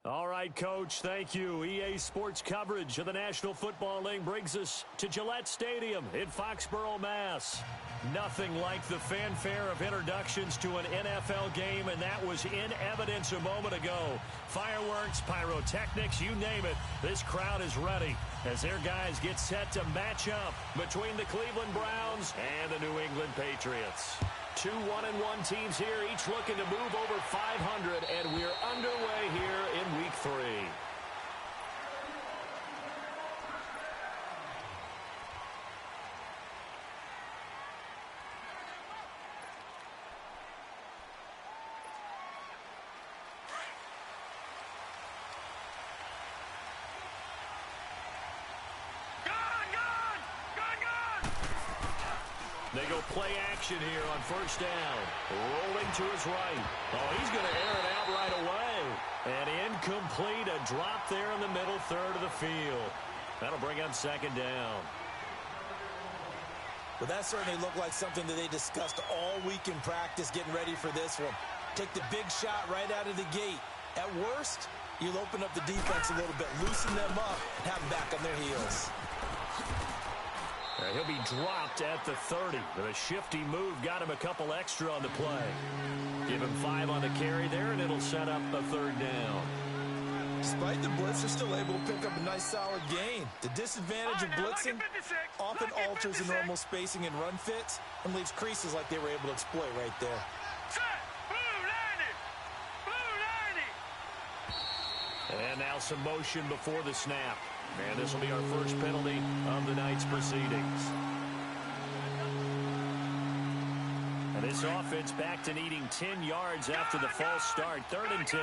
All right, Coach, thank you. EA Sports coverage of the National Football League brings us to Gillette Stadium in Foxborough, Mass. Nothing like the fanfare of introductions to an NFL game, and that was in evidence a moment ago. Fireworks, pyrotechnics, you name it. This crowd is ready as their guys get set to match up between the Cleveland Browns and the New England Patriots. Two 1-1 teams here, each looking to move over 500, and we're underway here in Week 3. They go play action here on first down. Rolling to his right. Oh, he's going to air it out right away. And incomplete, a drop there in the middle third of the field. That'll bring up second down. Well, that certainly looked like something that they discussed all week in practice, getting ready for this one. Take the big shot right out of the gate. At worst, you'll open up the defense a little bit, loosen them up, and have them back on their heels. He'll be dropped at the 30. With a shifty move, got him a couple extra on the play. Give him 5 on the carry there, and it'll set up a third down. Despite the blitz, they're still able to pick up a nice solid gain. The disadvantage of blitzing often alters the normal spacing and run fits and leaves creases like they were able to exploit right there. And now some motion before the snap. And this will be our first penalty of the night's proceedings. And this offense back to needing 10 yards after the false start. 3rd and 10.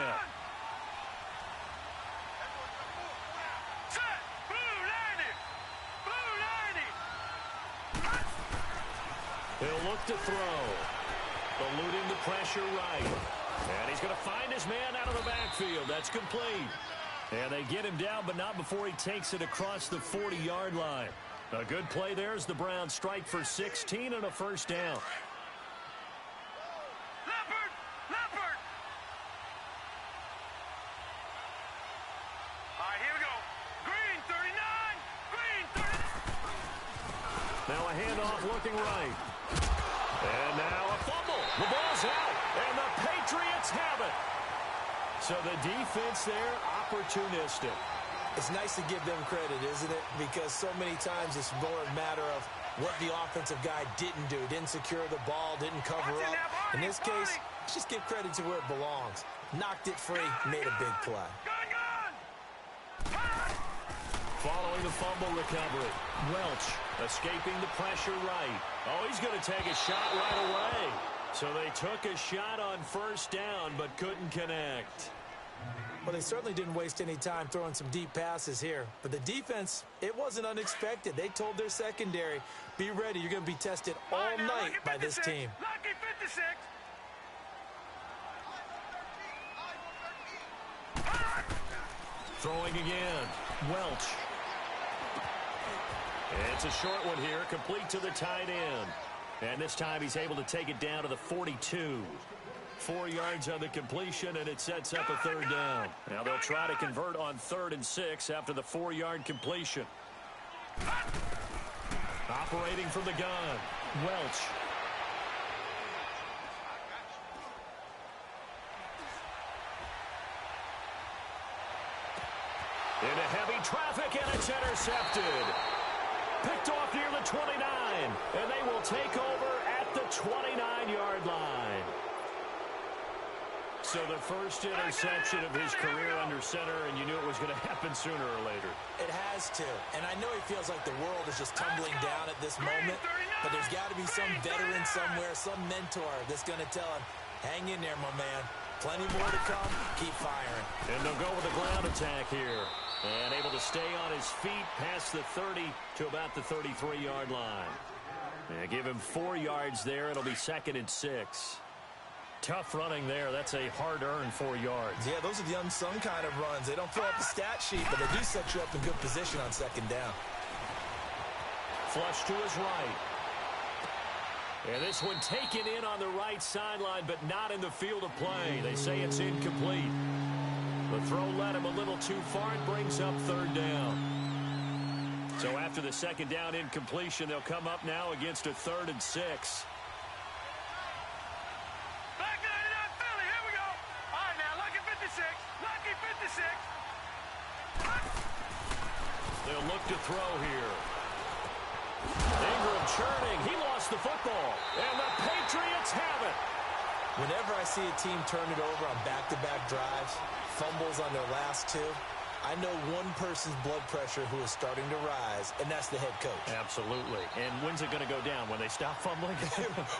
He'll look to throw. Eluding the pressure right. And he's going to find his man out of the backfield. That's complete. And they get him down, but not before he takes it across the 40-yard line. A good play there as the Browns strike for 16 and a first down. Leopard! All right, here we go. Green 39! Green 39! Now a handoff looking right. And now a fumble. The ball's out, and the Patriots have it. So the defense there, opportunistic. It's nice to give them credit, isn't it? Because so many times it's more a matter of what the offensive guy didn't do. Didn't secure the ball, didn't cover up. In this case, just give credit to where it belongs. Knocked it free, made a big play. Following the fumble recovery, Welch escaping the pressure right. Oh, he's going to take a shot right away. So they took a shot on first down, but couldn't connect. Well, they certainly didn't waste any time throwing some deep passes here. But the defense, it wasn't unexpected. They told their secondary, be ready. You're going to be tested all night by this team. Lucky 56. Throwing again. Welch. It's a short one here, complete to the tight end. And this time he's able to take it down to the 42. 4 yards on the completion, and it sets up a third down. Now they'll try to convert on 3rd and 6 after the 4-yard completion. Operating from the gun, Welch. Into heavy traffic, and it's intercepted. Picked off near the 29, and they will take over at the 29-yard line. So the first interception of his career under center, and you knew it was going to happen sooner or later. It has to. And I know he feels like the world is just tumbling down at this moment, but there's got to be some veteran somewhere, some mentor that's going to tell him, hang in there, my man. Plenty more to come. Keep firing. And they'll go with a ground attack here. And able to stay on his feet past the 30 to about the 33-yard line. And give him 4 yards there. It'll be 2nd and 6. Tough running there. That's a hard-earned 4 yards. Yeah, those are the unsung kind of runs. They don't fill out the stat sheet, but they do set you up in good position on 2nd down. Flush to his right. And this one taken in on the right sideline, but not in the field of play. They say it's incomplete. The throw led him a little too far and brings up third down. So after the second down incompletion, they'll come up now against a 3rd and 6. Back 99 Philly, here we go. All right, now, lucky 56. Lucky 56. They'll look to throw here. Ingram churning. He lost the football. And the Patriots have it. Whenever I see a team turn it over on back-to-back drives, fumbles on their last two, I know one person's blood pressure who is starting to rise, and that's the head coach. Absolutely. And when's it going to go down? When they stop fumbling?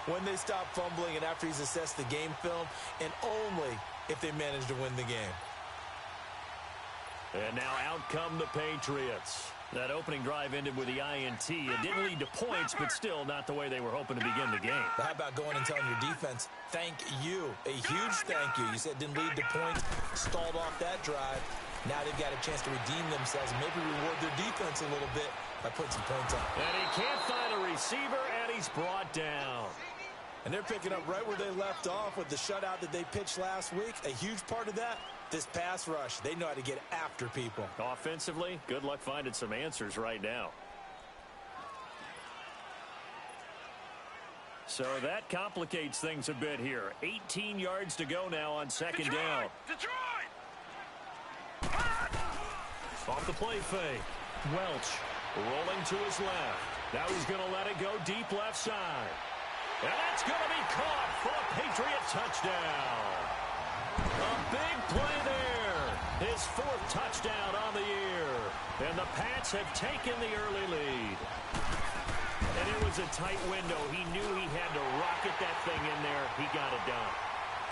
When they stop fumbling and after he's assessed the game film, and only if they manage to win the game. And now out come the Patriots. That opening drive ended with the INT. It didn't lead to points, but still not the way they were hoping to begin the game. But how about going and telling your defense, thank you, a huge thank you. You said it didn't lead to points, stalled off that drive. Now they've got a chance to redeem themselves and maybe reward their defense a little bit by putting some points on. And he can't find a receiver, and he's brought down. And they're picking up right where they left off with the shutout that they pitched last week. A huge part of that, this pass rush. They know how to get after people. Offensively, good luck finding some answers right now. So that complicates things a bit here. 18 yards to go now on second down. Detroit! Off the play fake. Welch rolling to his left. Now he's going to let it go deep left side. And that's going to be caught for a Patriot touchdown. A big play there. His 4th touchdown on the year. And the Pats have taken the early lead. And it was a tight window. He knew he had to rocket that thing in there. He got it done.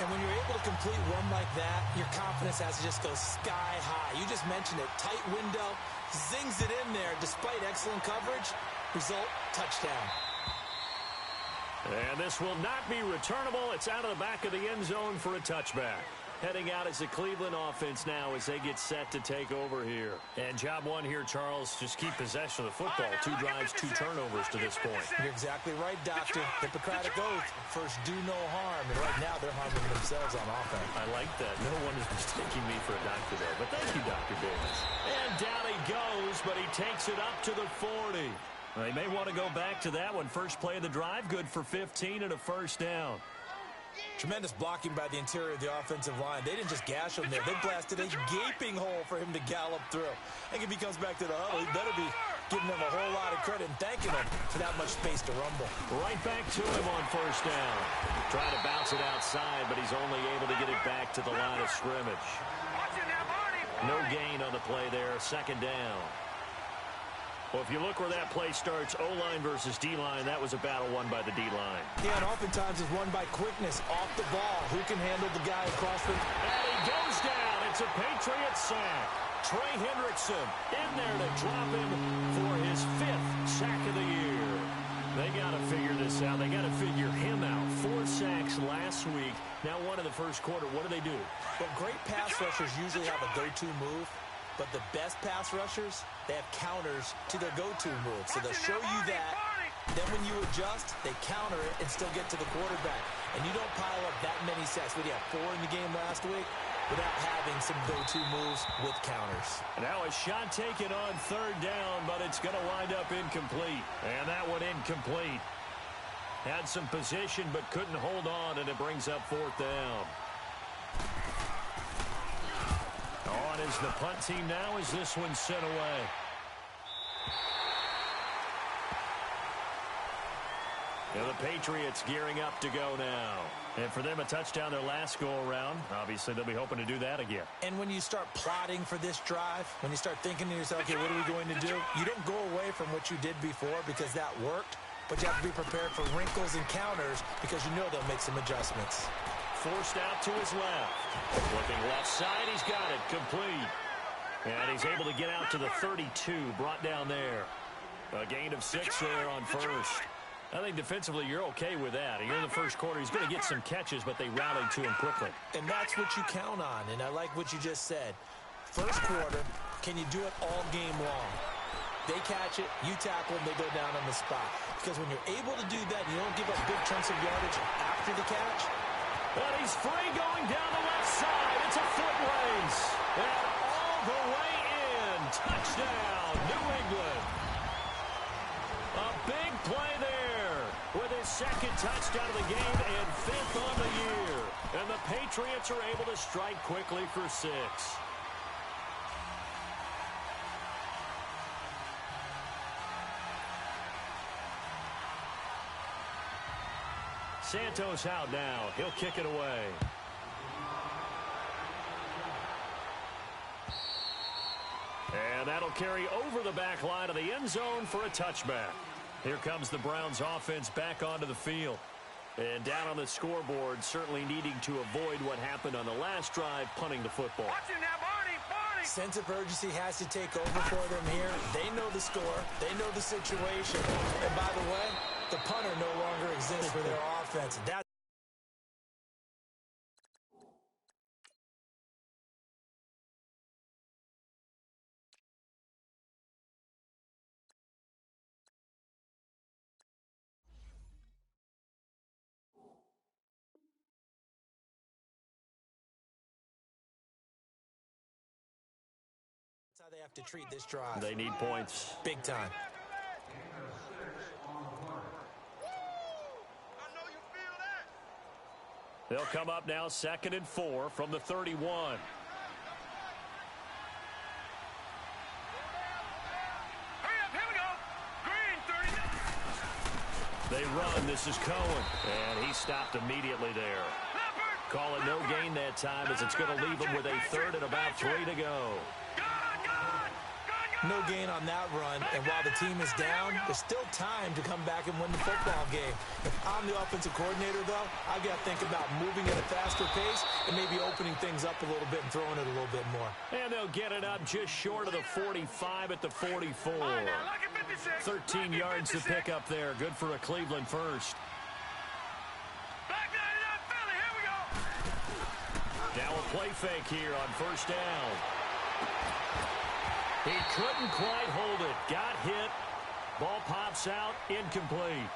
And when you're able to complete one like that, your confidence has to just go sky high. You just mentioned it. Tight window, zings it in there despite excellent coverage. Result, touchdown. And this will not be returnable. It's out of the back of the end zone for a touchback. Heading out as the Cleveland offense now as they get set to take over here. And job one here, Charles, just keep possession of the football. 2 drives, 2 turnovers to this point. You're exactly right, Doctor. Hippocratic oath. First, do no harm. And right now, they're harming themselves on offense. I like that. No one is mistaking me for a doctor there. But thank you, Dr. Davis. And down he goes, but he takes it up to the 40. They may want to go back to that one. First play of the drive, good for 15 and a first down. Tremendous blocking by the interior of the offensive line. They didn't just gash him there. They blasted a gaping hole for him to gallop through. I think if he comes back to the huddle, he better be giving them a whole lot of credit and thanking them for that much space to rumble. Right back to him on first down. Trying to bounce it outside, but he's only able to get it back to the line of scrimmage. No gain on the play there. Second down. Well, if you look where that play starts, O-line versus D-line, that was a battle won by the D-line. Yeah, and oftentimes it's won by quickness off the ball. Who can handle the guy across the... And he goes down. It's a Patriot sack. Trey Hendrickson in there to drop him for his 5th sack of the year. They got to figure this out. They got to figure him out. 4 sacks last week. Now one in the first quarter. What do? Well, great pass rushers usually have a go-to move. But the best pass rushers, they have counters to their go-to move. So they'll show you that. Then when you adjust, they counter it and still get to the quarterback. And you don't pile up that many sacks. We had 4 in the game last week without having some go-to moves with counters. Now a shot taken on third down, but it's going to wind up incomplete. And that one incomplete. Had some position but couldn't hold on, and it brings up 4th down. On is the punt team now as this one's sent away. And the Patriots gearing up to go now. And for them, a touchdown their last go-around. Obviously, they'll be hoping to do that again. And when you start plotting for this drive, when you start thinking to yourself, okay, what are we going to do? You don't go away from what you did before because that worked. But you have to be prepared for wrinkles and counters because you know they'll make some adjustments. Forced out to his left. Looking left side, he's got it. Complete. And he's able to get out to the 32. Brought down there. A gain of 6 there on first. I think defensively you're okay with that. You're in the first quarter. He's going to get some catches, but they rallied to him quickly. And that's what you count on. And I like what you just said. First quarter, can you do it all game long? They catch it, you tackle them, they go down on the spot. Because when you're able to do that, and you don't give up big chunks of yardage after the catch, And he's free going down the left side. It's a foot race. And all the way in. Touchdown, New England. A big play there with his second touchdown of the game and fifth on the year. And the Patriots are able to strike quickly for 6. Santos out now. He'll kick it away. And that'll carry over the back line of the end zone for a touchback. Here comes the Browns offense back onto the field. And down on the scoreboard, certainly needing to avoid what happened on the last drive, punting the football. Watching now, Barney. Sense of urgency has to take over for them here. They know the score. They know the situation. And by the way, the punter no longer exists for their offense. That's how they have to treat this drive. They need points. Big time. They'll come up now 2nd and 4 from the 31. They run. This is Cohen. And he stopped immediately there. Call it no gain that time as it's going to leave him with a 3rd and about 3 to go. No gain on that run, and while the team is down, there's still time to come back and win the football game. If I'm the offensive coordinator, though, I've got to think about moving at a faster pace and maybe opening things up a little bit and throwing it a little bit more. And they'll get it up just short of the 45 at the 44. 13 yards to pick up there. Good for a Cleveland first. Now a play fake here on 1st down. He couldn't quite hold it. Got hit. Ball pops out. Incomplete.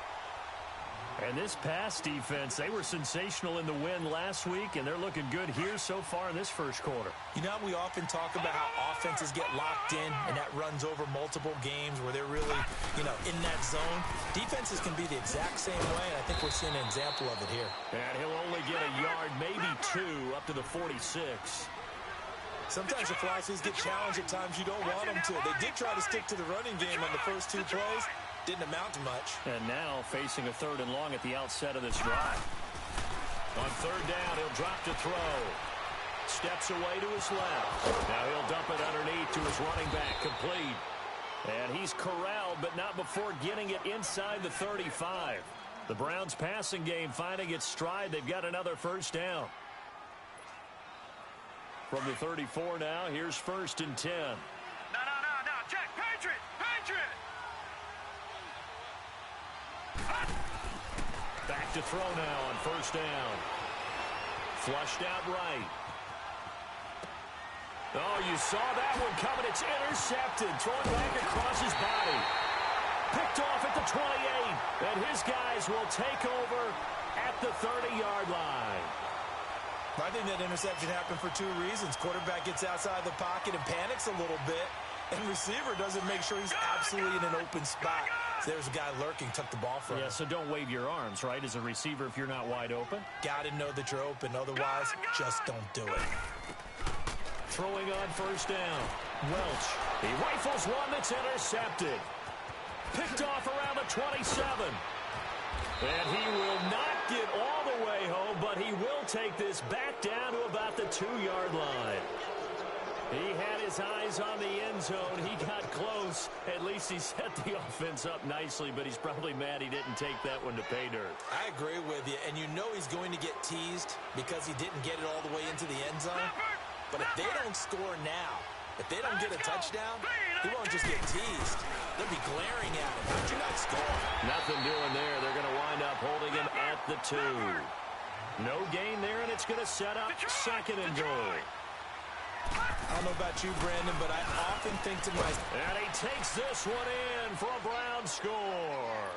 And this pass defense, they were sensational in the win last week, and they're looking good here so far in this first quarter. You know, we often talk about how offenses get locked in, and that runs over multiple games where they're really, in that zone. Defenses can be the exact same way, and I think we're seeing an example of it here. And he'll only get a yard, maybe 2, up to the 46. Sometimes your philosophies get challenged at times you don't want them to. They did try to stick to the running game on the first 2 plays. Didn't amount to much. And now facing a 3rd and long at the outset of this drive. On 3rd down, he'll drop to throw. Steps away to his left. Now he'll dump it underneath to his running back, complete. And he's corralled, but not before getting it inside the 35. The Browns passing game finding its stride. They've got another 1st down. From the 34 now, here's 1st and 10. No, check, Patriot! Back to throw now on 1st down. Flushed out right. Oh, you saw that one coming. It's intercepted. Throwing back across his body. Picked off at the 28. And his guys will take over at the 30-yard line. I think that interception happened for 2 reasons. Quarterback gets outside the pocket and panics a little bit. And receiver doesn't make sure he's absolutely in an open spot. So there's a guy lurking, took the ball from him. Yeah, so don't wave your arms, right, as a receiver if you're not wide open. Got to know that you're open. Otherwise, just don't do it. Throwing on 1st down. Welch. He rifles one that's intercepted. Picked off around the 27. And he will not get all the way home, but he will take this back down to about the 2-yard line. He had his eyes on the end zone. He got close. At least he set the offense up nicely, but he's probably mad he didn't take that one to pay dirt. I agree with you, and you know he's going to get teased because he didn't get it all the way into the end zone. But if they don't score now, if they don't get a touchdown, he won't just get teased. They'll be glaring at him. How'd you not score? Nothing doing there. They're going to wind up holding him at the 2. No gain there, and it's going to set up 2nd and goal. I don't know about you, Brandon, but I often think to myself. And he takes this one in for a Brown score.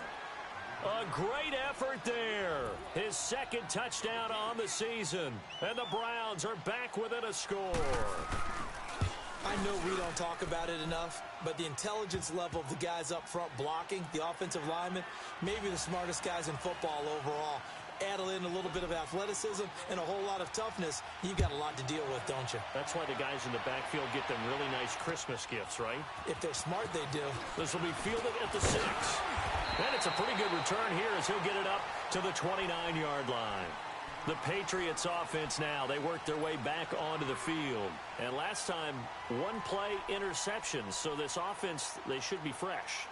A great effort there. His second touchdown on the season. And the Browns are back within a score. I know we don't talk about it enough, but the intelligence level of the guys up front blocking, the offensive linemen, maybe the smartest guys in football overall. Add in a little bit of athleticism and a whole lot of toughness, you've got a lot to deal with, don't you? That's why the guys in the backfield get them really nice Christmas gifts, right? If they're smart, they do. This will be fielded at the 6. And it's a pretty good return here as he'll get it up to the 29-yard line. The Patriots offense now, they work their way back onto the field. And last time, one play interception. So this offense, they should be fresh.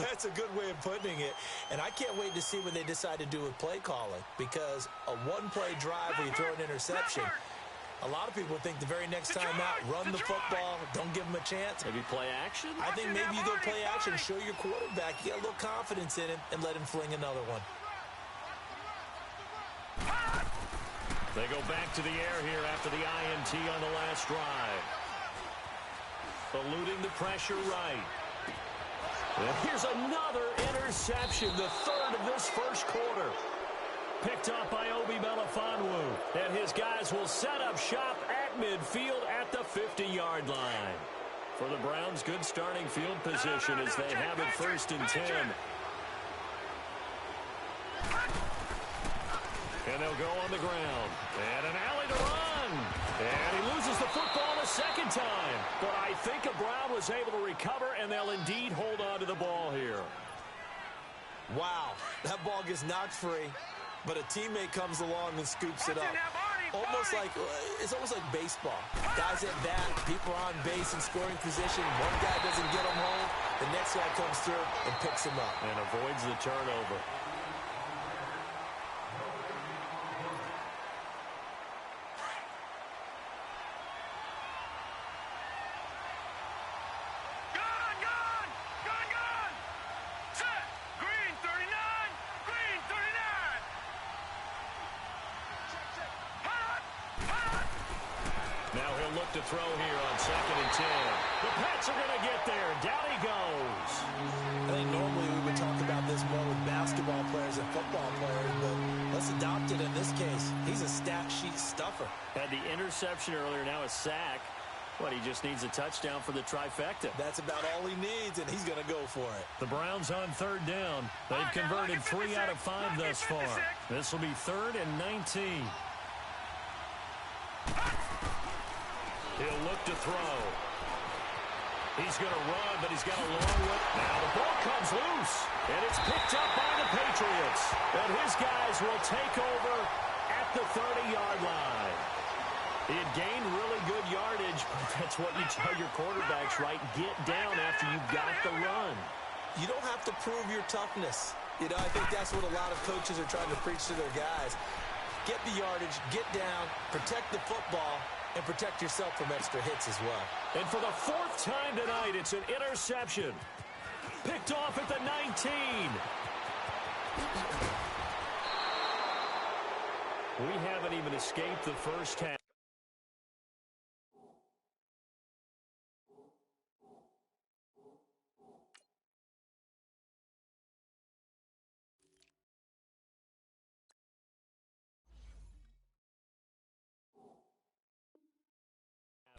That's a good way of putting it. And I can't wait to see what they decide to do with play calling. Because a one-play drive where you throw an interception, a lot of people think the very next time out, run the football, don't give them a chance. Maybe play action? I think maybe you go play action, show your quarterback, you get a little confidence in him, and let him fling another one. They go back to the air here after the INT on the last drive. Eluding the pressure right. And here's another interception, the third of this first quarter. Picked up by Obi Melifonwu. And his guys will set up shop at midfield at the 50-yard line. For the Browns, good starting field position as they have it 1st and 10. And they'll go on the ground. And an alley to run. And he loses the football a second time. But I think a Brown was able to recover, and they'll indeed hold on to the ball here. Wow, that ball gets knocked free, but a teammate comes along and scoops it up. It's almost like baseball. Guys at bat, people are on base in scoring position. One guy doesn't get him home. The next guy comes through and picks him up. And avoids the turnover. To throw here on 2nd and 10. The Pats are going to get there. Down he goes. I think normally we would talk about this more with basketball players and football players, but let's adopt it in this case. He's a stat sheet stuffer. Had the interception earlier, now a sack. But he just needs a touchdown for the trifecta. That's about all he needs, and he's going to go for it. The Browns on 3rd down. They've converted 3 out of 5 thus far. This will be 3rd and 19. He'll look to throw. He's going to run, but he's got a long way. Now the ball comes loose, and it's picked up by the Patriots. And his guys will take over at the 30-yard line. He had gained really good yardage, but that's what you tell your quarterbacks, right? Get down after you've got the run. You don't have to prove your toughness. You know, I think that's what a lot of coaches are trying to preach to their guys. Get the yardage, get down, protect the football, and protect yourself from extra hits as well. And for the 4th time tonight, it's an interception. Picked off at the 19. We haven't even escaped the first half.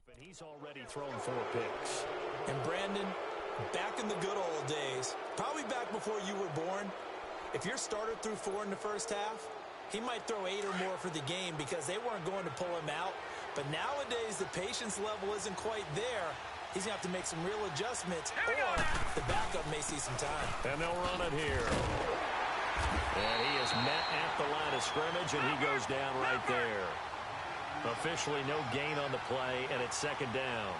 And he's already thrown 4 picks. And Brandon, back in the good old days, probably back before you were born, if your starter threw 4 in the first half, he might throw 8 or more for the game because they weren't going to pull him out. But nowadays, the patience level isn't quite there. He's going to have to make some real adjustments, or the backup may see some time. And they'll run it here. And he is met at the line of scrimmage, and he goes down right there. Officially no gain on the play, and it's 2nd down.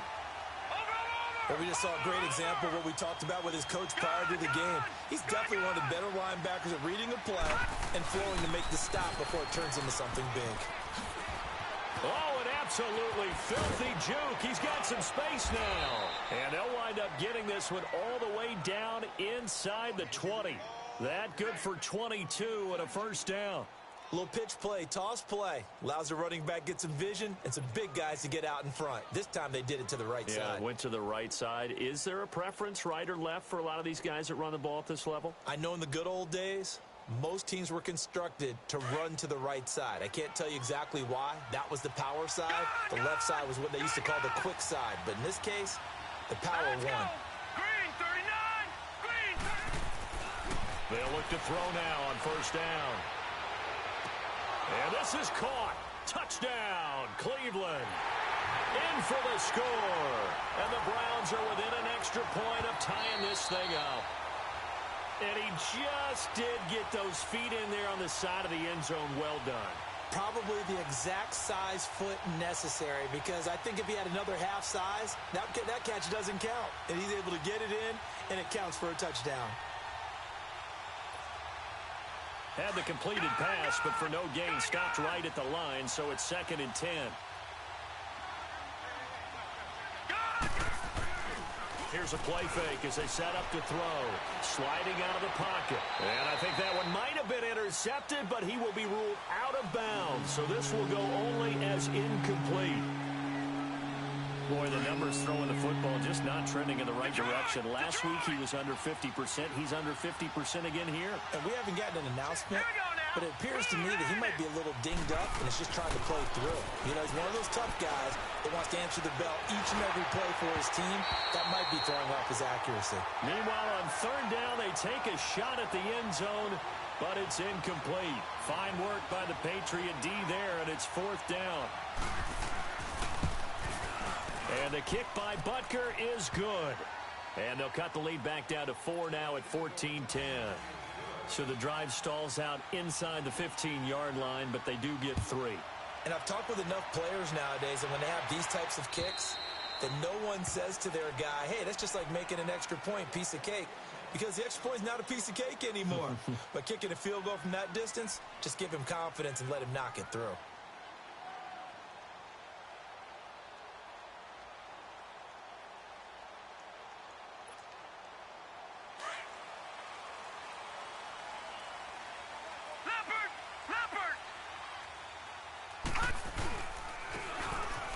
But we just saw a great example of what we talked about with his coach prior to the game. He's definitely one of the better linebackers at reading a play and flowing to make the stop before it turns into something big. Oh, an absolutely filthy juke. He's got some space now. And they'll wind up getting this one all the way down inside the 20. That good for 22 and a 1st down. A little pitch play, toss play. Allows the running back get some vision and some big guys to get out in front. This time they did it to the right side. Went to the right side. Is there a preference, right or left, for a lot of these guys that run the ball at this level? I know in the good old days, most teams were constructed to run to the right side. I can't tell you exactly why. That was the power side. The left side was what they used to call the quick side. But in this case, the power won. Green 39. Green 30. They'll look to throw now on first down. And this is caught. Touchdown, Cleveland. In for the score. And the Browns are within an extra point of tying this thing up. And he just did get those feet in there on the side of the end zone. Well done. Probably the exact size foot necessary, because I think if he had another half size, that catch doesn't count. And he's able to get it in, and it counts for a touchdown. Had the completed pass, but for no gain, stopped right at the line, so it's 2nd and 10. Here's a play fake as they set up to throw. Sliding out of the pocket. And I think that one might have been intercepted, but he will be ruled out of bounds. So this will go only as incomplete. Boy, the numbers throwing the football just not trending in the right direction. Last week he was under 50%. He's under 50% again here. And we haven't gotten an announcement, but it appears to me that he might be a little dinged up and is just trying to play through. You know, he's one of those tough guys that wants to answer the bell each and every play for his team. That might be throwing off his accuracy. Meanwhile, on third down, they take a shot at the end zone, but it's incomplete. Fine work by the Patriot D there, and it's 4th down. And the kick by Butker is good. And they'll cut the lead back down to 4 now at 14-10. So the drive stalls out inside the 15-yard line, but they do get 3. And I've talked with enough players nowadays, and when they have these types of kicks, that no one says to their guy, hey, that's just like making an extra point, piece of cake. Because the extra point is not a piece of cake anymore. But kicking a field goal from that distance, just give him confidence and let him knock it through.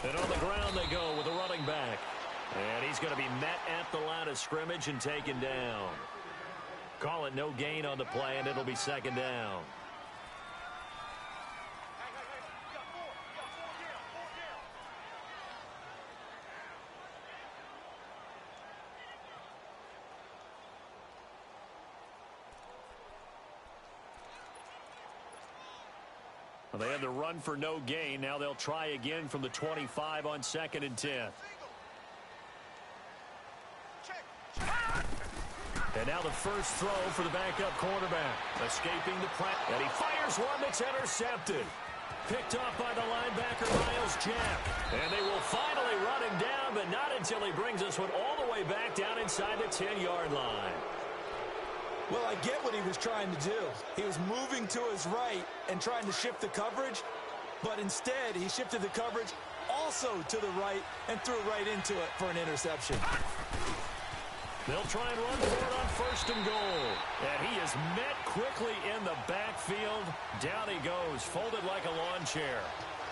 And on the ground they go with a running back. And he's going to be met at the line of scrimmage and taken down. Call it no gain on the play, and it'll be 2nd down. Well, they had the run for no gain. Now they'll try again from the 25 on 2nd and 10. And now the first throw for the backup quarterback. Escaping the press. And he fires one that's intercepted. Picked off by the linebacker, Miles Jack. And they will finally run him down, but not until he brings this one all the way back down inside the 10-yard line. Well, I get what he was trying to do. He was moving to his right and trying to shift the coverage, but instead he shifted the coverage also to the right and threw right into it for an interception. They'll try and run for it on 1st and goal. And he is met quickly in the backfield. Down he goes, folded like a lawn chair.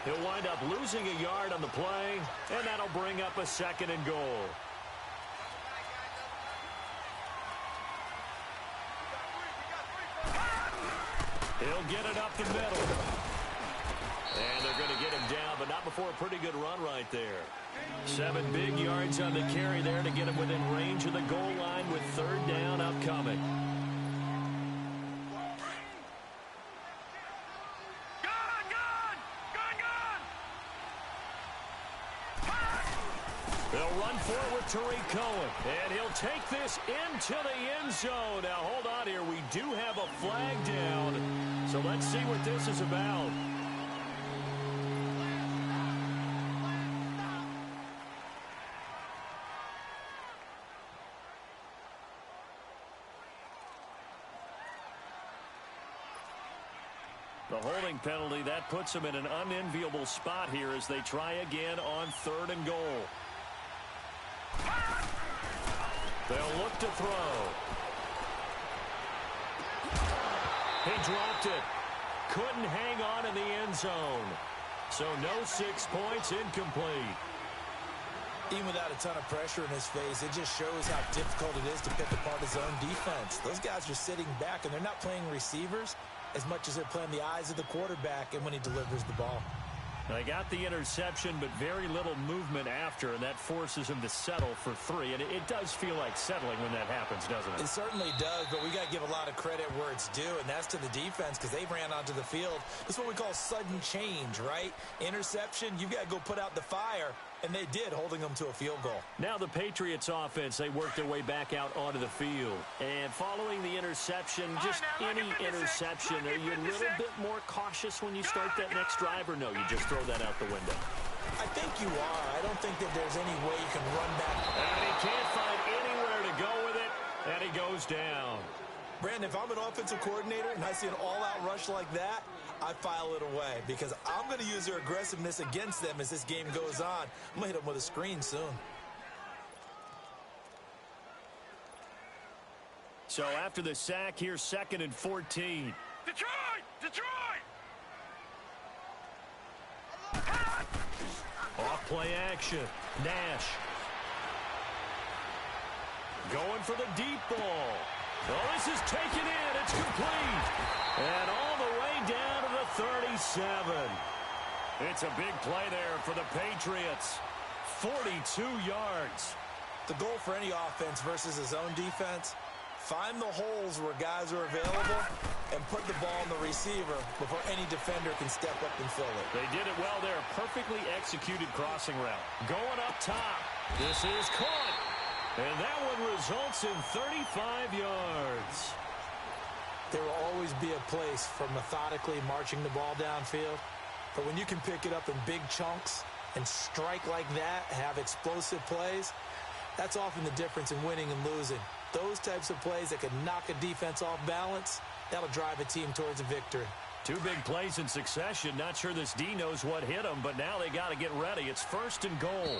He'll wind up losing a yard on the play, and that'll bring up a 2nd and goal. He'll get it up the middle. And they're going to get him down, but not before a pretty good run right there. 7 big yards on the carry there to get him within range of the goal line with 3rd down upcoming. They'll run forward with Tariq Cohen, and he'll take this into the end zone. Now, hold on here. We do have a flag down, so let's see what this is about. The holding penalty, that puts them in an unenviable spot here as they try again on 3rd and goal. They'll look to throw. He dropped it. Couldn't hang on in the end zone. So no 6 points, incomplete. Even without a ton of pressure in his face, it just shows how difficult it is to pick apart his own defense. Those guys are sitting back, and they're not playing receivers as much as they're playing the eyes of the quarterback and when he delivers the ball. They got the interception, but very little movement after, and that forces him to settle for 3. And it does feel like settling when that happens, doesn't it? It certainly does, but we got to give a lot of credit where it's due, and that's to the defense because they ran onto the field. This is what we call sudden change, right? Interception, you've got to go put out the fire, and they did, holding them to a field goal. Now the Patriots offense, they worked their way back out onto the field. And following the interception, just any interception, are you a little bit more cautious when you start that next drive, or no, you just throw that out the window? I think you are. I don't think that there's any way you can run back. And he can't find anywhere to go with it, and he goes down. Brandon, if I'm an offensive coordinator and I see an all-out rush like that, I file it away because I'm going to use their aggressiveness against them as this game goes on. I'm going to hit them with a screen soon. So after the sack, here's 2nd and 14. Detroit! Detroit! Off-play action. Nash. Going for the deep ball. Oh, this is taken in. It's complete. And all the way down to the 37. It's a big play there for the Patriots. 42 yards. The goal for any offense versus his own defense, find the holes where guys are available and put the ball in the receiver before any defender can step up and fill it. They did it well there. Perfectly executed crossing route. Going up top. This is caught. And that one results in 35 yards. There will always be a place for methodically marching the ball downfield. But when you can pick it up in big chunks and strike like that, have explosive plays, that's often the difference in winning and losing. Those types of plays that can knock a defense off balance, that'll drive a team towards a victory. 2 big plays in succession. Not sure this D knows what hit him, but now they got to get ready. It's 1st and goal.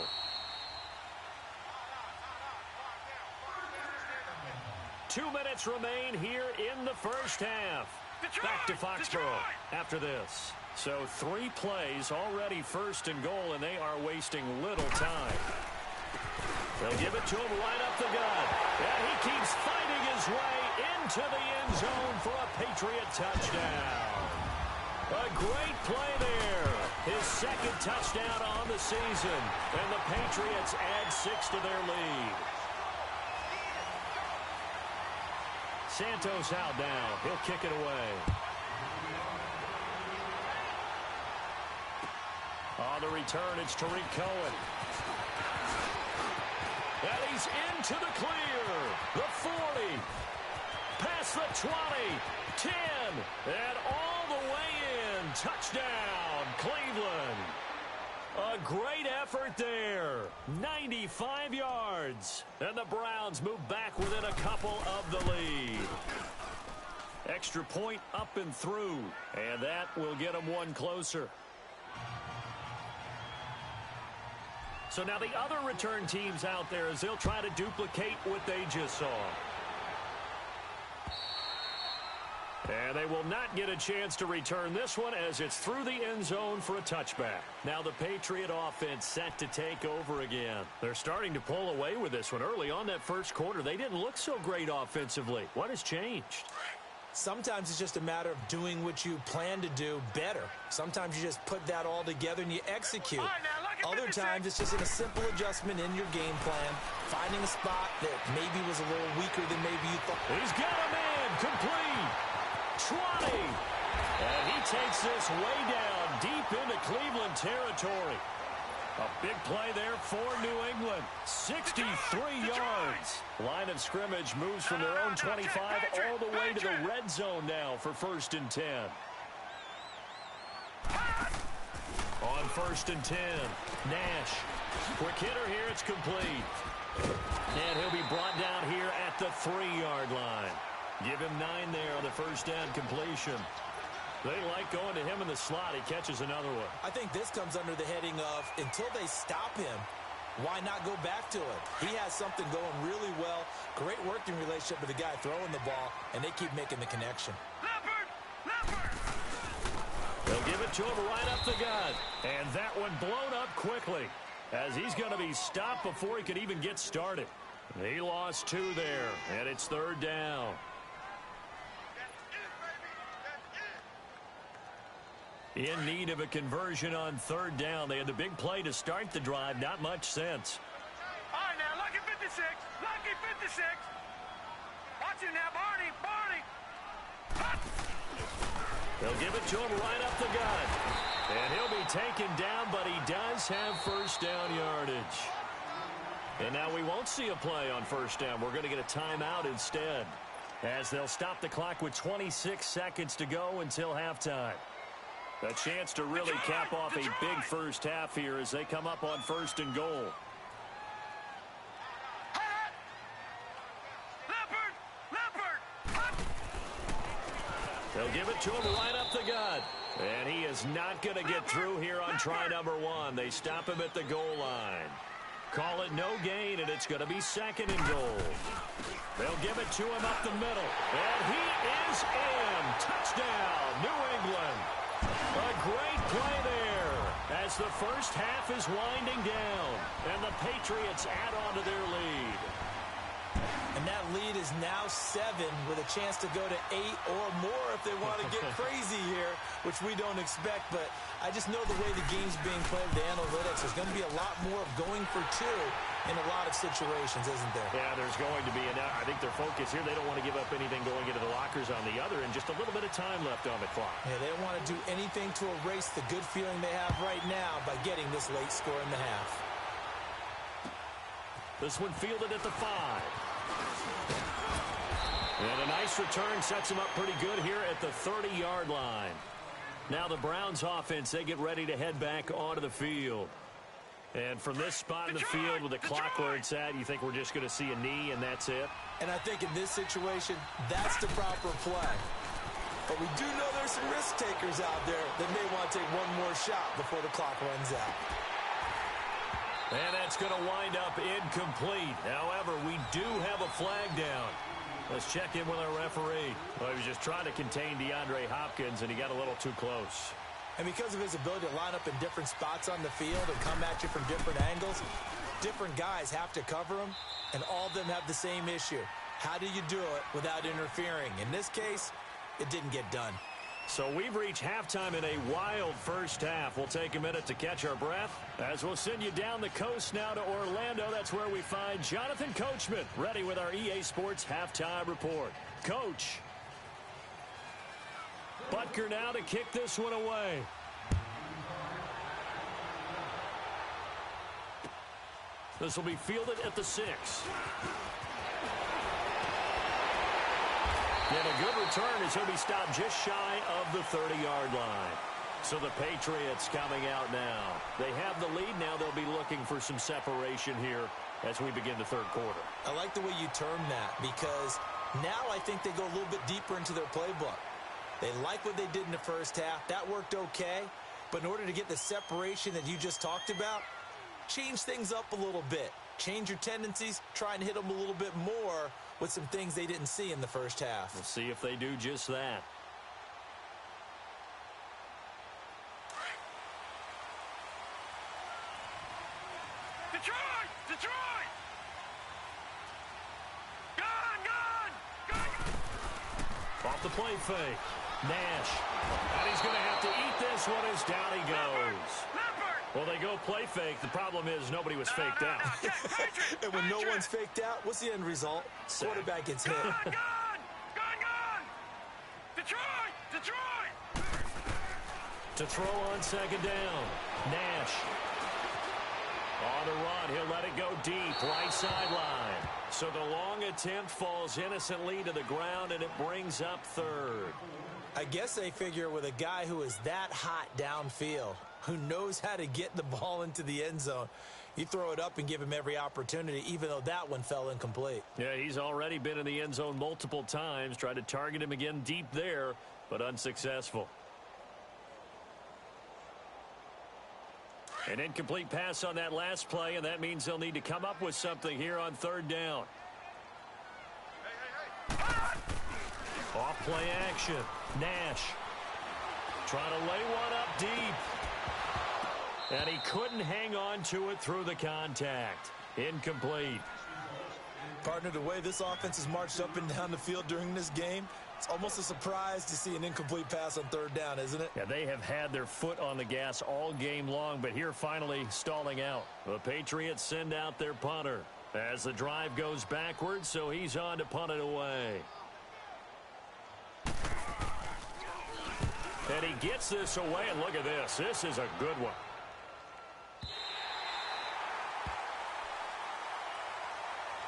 Two minutes remain here in the first half. Back to Foxborough after this. So 3 plays, already 1st and goal, and they are wasting little time. They'll give it to him right up the gut. And he keeps fighting his way into the end zone for a Patriot touchdown. A great play there. His 2nd touchdown on the season. And the Patriots add 6 to their lead. Santos out now. He'll kick it away. On the return, it's Tariq Cohen. And he's into the clear. The 40. Past the 20. 10. And all the way in. Touchdown, Cleveland. A great effort there. 95 yards. And the Browns move back within a couple of the lead. Extra point up and through. And that will get them 1 closer. So now the other return teams out there as they'll try to duplicate what they just saw. And they will not get a chance to return this one as it's through the end zone for a touchback. Now the Patriot offense set to take over again. They're starting to pull away with this one. Early on that first quarter, they didn't look so great offensively. What has changed? Sometimes it's just a matter of doing what you plan to do better. Sometimes you just put that all together and you execute. Other times it's just a simple adjustment in your game plan, finding a spot that maybe was a little weaker than maybe you thought. He's got a man, complete. 20. And he takes this way down deep into Cleveland territory. A big play there for New England. 63 yards. Line of scrimmage moves from their own 25 all the way to the red zone now for 1st and 10. On 1st and 10, Nash. Quick hitter here, it's complete. And he'll be brought down here at the 3-yard line. Give him 9 there on the first down completion. They like going to him in the slot. He catches another one. I think this comes under the heading of until they stop him, why not go back to it? He has something going really well. Great working relationship with the guy throwing the ball, and they keep making the connection. They'll give it to him right up the gut. And that one blown up quickly. as he's going to be stopped before he could even get started. He lost 2 there, and it's 3rd down. In need of a conversion on 3rd down. They had the big play to start the drive. Not much sense. All right, now, lucky 56. Lucky 56. Watch him now, Barney. Barney. They'll give it to him right up the gut. And he'll be taken down, but he does have 1st down yardage. And now we won't see a play on 1st down. We're going to get a timeout instead, as they'll stop the clock with 26 seconds to go until halftime. A chance to really cap off a big first half here as they come up on 1st and goal. They'll give it to him right up the gut. And he is not going to get through here on try number 1. They stop him at the goal line. Call it no gain, and it's going to be 2nd and goal. They'll give it to him up the middle. And he is in. Touchdown, New England. A great play there as the first half is winding down. And the Patriots add on to their lead. And that lead is now 7 with a chance to go to 8 or more if they want to get crazy here, which we don't expect. But I just know the way the game's being played with the analytics, there's going to be a lot more of going for 2 in a lot of situations, isn't there? Yeah, there's going to be. And I think their focus here, they don't want to give up anything going into the lockers on the other, and just a little bit of time left on the clock. Yeah, they don't want to do anything to erase the good feeling they have right now by getting this late score in the half. This one fielded at the 5. And a nice return sets him up pretty good here at the 30-yard line. Now the Browns offense, they get ready to head back onto the field. And from this spot in the field with the clock where it's at, you think we're just going to see a knee and that's it? And I think in this situation, that's the proper play. But we do know there's some risk takers out there that may want to take one more shot before the clock runs out. And that's going to wind up incomplete. However, we do have a flag down. Let's check in with our referee. Well, he was just trying to contain DeAndre Hopkins, and he got a little too close. And because of his ability to line up in different spots on the field and come at you from different angles, different guys have to cover him, and all of them have the same issue. How do you do it without interfering? In this case, it didn't get done. So we've reached halftime in a wild first half. We'll take a minute to catch our breath as we'll send you down the coast now to Orlando. That's where we find Jonathan Coachman ready with our EA Sports halftime report. Coach. Butker now to kick this one away. This will be fielded at the 6. And a good return as he'll be stopped just shy of the 30-yard line. So the Patriots coming out now. They have the lead now. They'll be looking for some separation here as we begin the 3rd quarter. I like the way you term that because now I think they go a little bit deeper into their playbook. They like what they did in the first half. That worked okay. But in order to get the separation that you just talked about, change things up a little bit. Change your tendencies, try and hit them a little bit more with some things they didn't see in the first half. We'll see if they do just that. Detroit! Detroit! Gun! Off the play fake. Nash. And he's going to have to eat this one as down he goes. Well, they go play fake. The problem is nobody was faked out. And when no one's faked out, what's the end result? Quarterback gets hit. Gun! Detroit! Detroit! To throw on 2nd down. Nash. On the run, he'll let it go deep, right sideline. So the long attempt falls innocently to the ground, and it brings up 3rd. I guess they figure with a guy who is that hot downfield, who knows how to get the ball into the end zone, you throw it up and give him every opportunity, even though that one fell incomplete. Yeah, he's already been in the end zone multiple times, tried to target him again deep there, but unsuccessful. An incomplete pass on that last play, and that means they'll need to come up with something here on 3rd down. Off play action. Nash trying to lay one up deep. And he couldn't hang on to it through the contact. Incomplete. Partner, the way this offense has marched up and down the field during this game, it's almost a surprise to see an incomplete pass on third down, isn't it? Yeah, they have had their foot on the gas all game long, but here finally stalling out. The Patriots send out their punter as the drive goes backwards, so he's on to punt it away. And he gets this away, and look at this. This is a good one.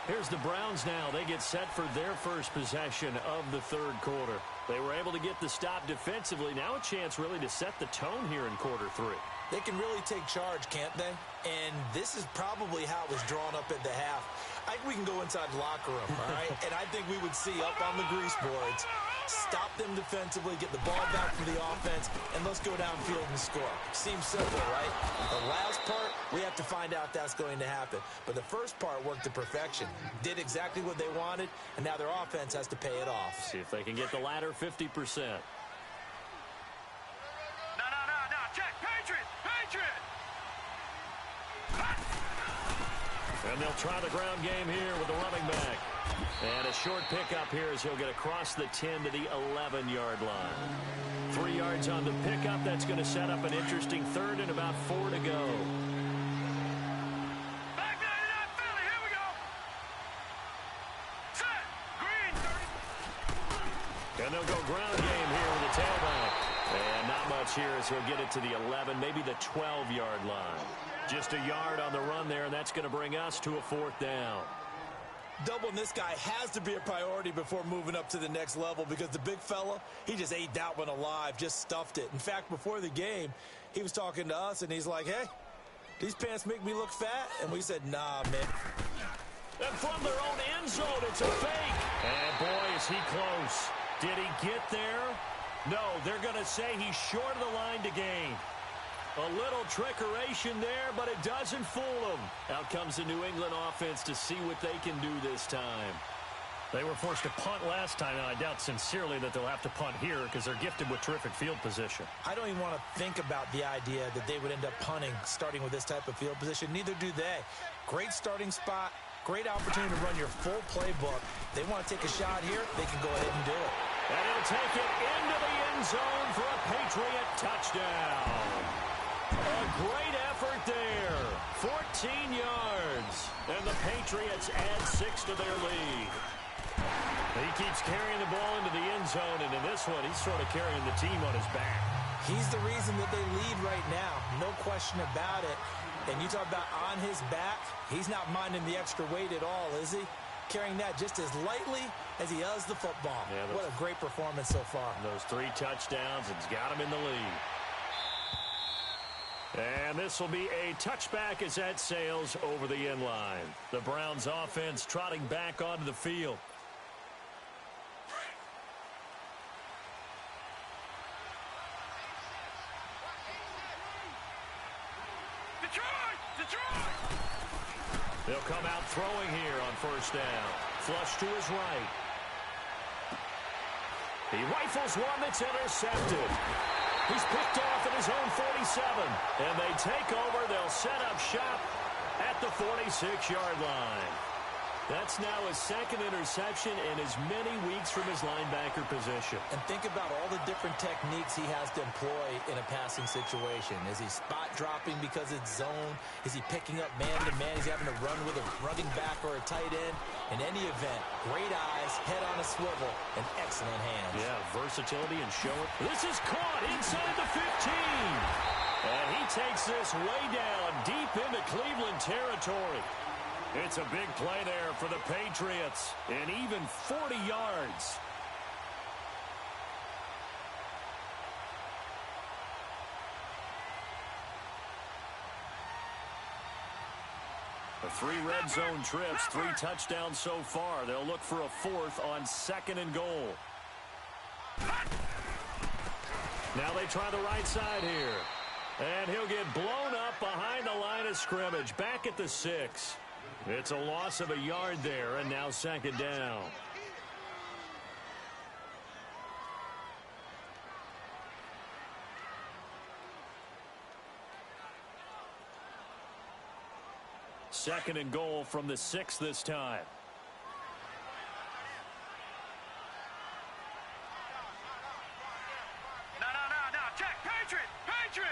Here's the Browns now. They get set for their first possession of the third quarter. They were able to get the stop defensively. Now a chance really to set the tone here in quarter three. They can really take charge, can't they? And this is probably how it was drawn up at the half. I think we can go inside the locker room, all right? And I think we would see up on the grease boards, stop them defensively, get the ball back from the offense, and let's go downfield and score. Seems simple, right? The last part, we have to find out if that's going to happen. But the first part worked to perfection. Did exactly what they wanted, and now their offense has to pay it off. See if they can get the latter 50%. No, check, Patriot! And they'll try the ground game here with the running back. And a short pickup here as he'll get across the 10 to the 11-yard line. 3 yards on the pickup. That's going to set up an interesting third and about 4 to go. Back 99 Philly, here we go! Set! Green 30. And they'll go ground game here with the tailback. And not much here as he'll get it to the 11, maybe the 12-yard line. Just a yard on the run there, and that's going to bring us to a fourth down. Doubling this guy has to be a priority before moving up to the next level because the big fella, he just ate that one alive, just stuffed it. In fact, before the game, he was talking to us, and he's like, hey, these pants make me look fat? And we said, nah, man. And from their own end zone, it's a fake. And boy, is he close. Did he get there? No, they're going to say he's short of the line to gain. A little trickeration there, but it doesn't fool them. Out comes the New England offense to see what they can do this time. They were forced to punt last time, and I doubt sincerely that they'll have to punt here because they're gifted with terrific field position. I don't even want to think about the idea that they would end up punting starting with this type of field position. Neither do they. Great starting spot, great opportunity to run your full playbook. They want to take a shot here, they can go ahead and do it. And he'll take it into the end zone for a Patriot touchdown. A great effort there. 14 yards. And the Patriots add 6 to their lead. He keeps carrying the ball into the end zone, and in this one, he's sort of carrying the team on his back. He's the reason that they lead right now. No question about it. And you talk about on his back, he's not minding the extra weight at all, is he? Carrying that just as lightly as he does the football. Yeah, what a great performance so far. Those 3 touchdowns, it's got him in the lead. And this will be a touchback as that sails over the end line. The Browns offense trotting back onto the field. Detroit! They'll come out throwing here on first down. Flush to his right. He rifles one that's intercepted. He's picked off at his own 47. And they take over. They'll set up shop at the 46-yard line. That's now his second interception in as many weeks from his linebacker position. And think about all the different techniques he has to employ in a passing situation. Is he spot dropping because it's zone? Is he picking up man-to-man? Is he having to run with a running back or a tight end? In any event, great eyes, head on a swivel, and excellent hands. Yeah, versatility and show it. This is caught inside the 15. And he takes this way down deep into Cleveland territory. It's a big play there for the Patriots, and even 40 yards. The 3 red zone trips, 3 touchdowns so far. They'll look for a 4th on 2nd and goal. Now they try the right side here. And he'll get blown up behind the line of scrimmage, back at the 6. It's a loss of a yard there, and now 2nd down. 2nd and goal from the 6 this time. No. Check. Patriot.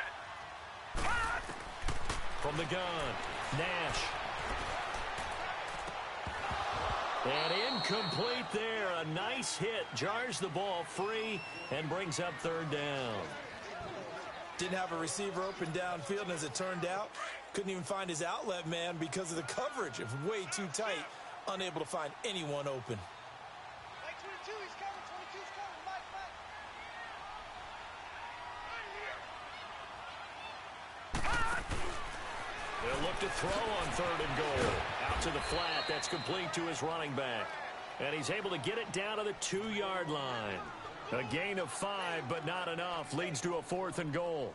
From the gun, Nash. And incomplete there. A nice hit. Jars the ball free and brings up 3rd down. Didn't have a receiver open downfield, and as it turned out, couldn't even find his outlet man because of the coverage. It was way too tight. Unable to find anyone open. Mike 22, he's coming. 22's coming. Mike. They'll look to throw on 3rd and goal. Out to the flat. That's complete to his running back. And he's able to get it down to the 2-yard line. A gain of 5, but not enough. Leads to a 4th and goal.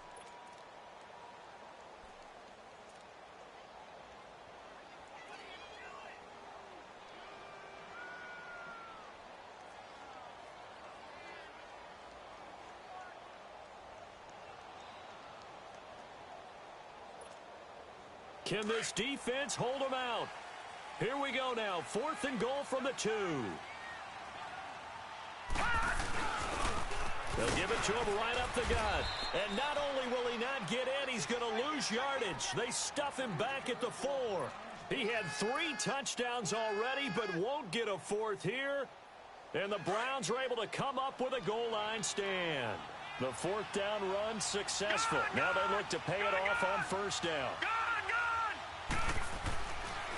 Can this defense hold them out? Here we go now. 4th and goal from the 2. They'll give it to him right up the gut. And not only will he not get in, he's going to lose yardage. They stuff him back at the 4. He had 3 touchdowns already, but won't get a 4th here. And the Browns are able to come up with a goal line stand. The 4th down run successful. Now they look to pay it off on 1st down.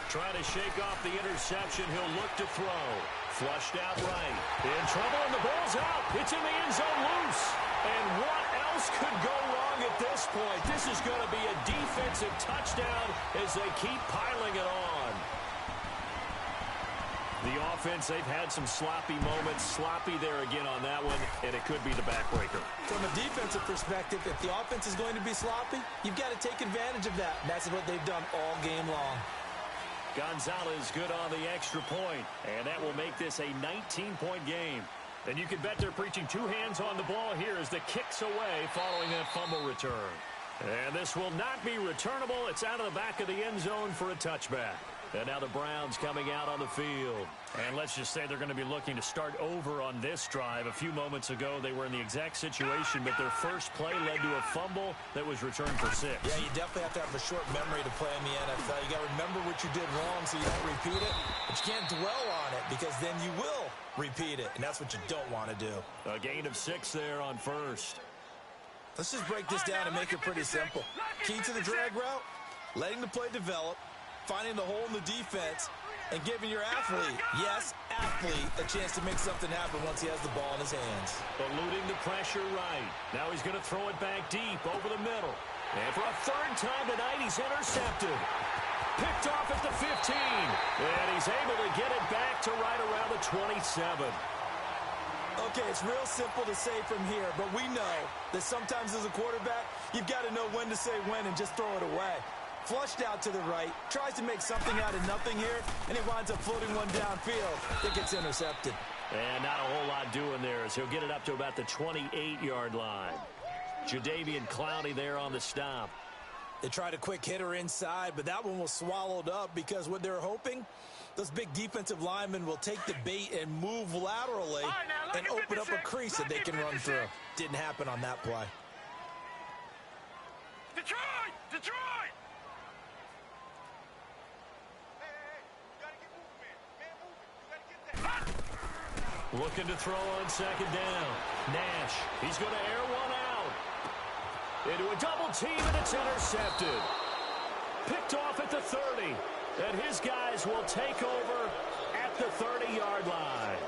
Trying to shake off the interception. He'll look to throw. Flushed out right. In trouble, and the ball's out. It's in the end zone loose. And what else could go wrong at this point? This is going to be a defensive touchdown as they keep piling it on. The offense, they've had some sloppy moments. Sloppy there again on that one, and it could be the backbreaker. From a defensive perspective, if the offense is going to be sloppy, you've got to take advantage of that. And that's what they've done all game long. Gonzalez good on the extra point, and that will make this a 19-point game. And you can bet they're preaching 2 hands on the ball here as the kick's away following that fumble return. And this will not be returnable. It's out of the back of the end zone for a touchback. And now the Browns coming out on the field. And let's just say they're going to be looking to start over on this drive. A few moments ago, they were in the exact situation, but their first play led to a fumble that was returned for 6. Yeah, you definitely have to have a short memory to play in the NFL. You got to remember what you did wrong so you don't repeat it. But you can't dwell on it because then you will repeat it, and that's what you don't want to do. A gain of 6 there on 1st. Let's just break this down and make it pretty simple. Key to the drag route, letting the play develop, finding the hole in the defense, and giving your athlete, yes, athlete, a chance to make something happen once he has the ball in his hands. Eluding the pressure right. Now he's going to throw it back deep over the middle. And for a 3rd time tonight, he's intercepted. Picked off at the 15. And he's able to get it back to right around the 27. Okay, it's real simple to say from here, but we know that sometimes as a quarterback, you've got to know when to say when and just throw it away. Flushed out to the right, tries to make something out of nothing here, and he winds up floating one downfield that gets intercepted. And not a whole lot doing there as he'll get it up to about the 28-yard line. Jadeveon Clowney there on the stop. They tried a quick hitter inside, but that one was swallowed up because what they're hoping, those big defensive linemen will take the bait and move laterally and open up a crease that they can run through. Didn't happen on that play. Detroit! Looking to throw on 2nd down. Nash, he's going to air one out. Into a double team, and it's intercepted. Picked off at the 30. And his guys will take over at the 30-yard line.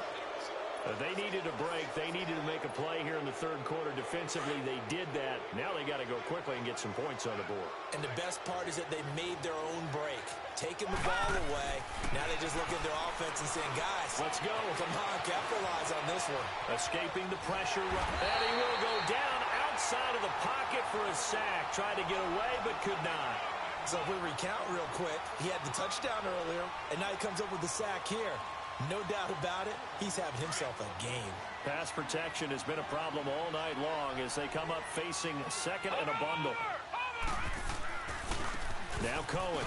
They needed a break. They needed to make a play here in the 3rd quarter. Defensively, they did that. Now they got to go quickly and get some points on the board. And the best part is that they made their own break. Taking the ball away. Now they just look at their offense and saying, guys, let's go. Come on, capitalize on this one. Escaping the pressure. And he will go down outside of the pocket for a sack. Tried to get away, but could not. So if we recount real quick, he had the touchdown earlier, and now he comes up with the sack here. No doubt about it, he's having himself a game. Pass protection has been a problem all night long as they come up facing 2nd and a bundle. Now Cohen.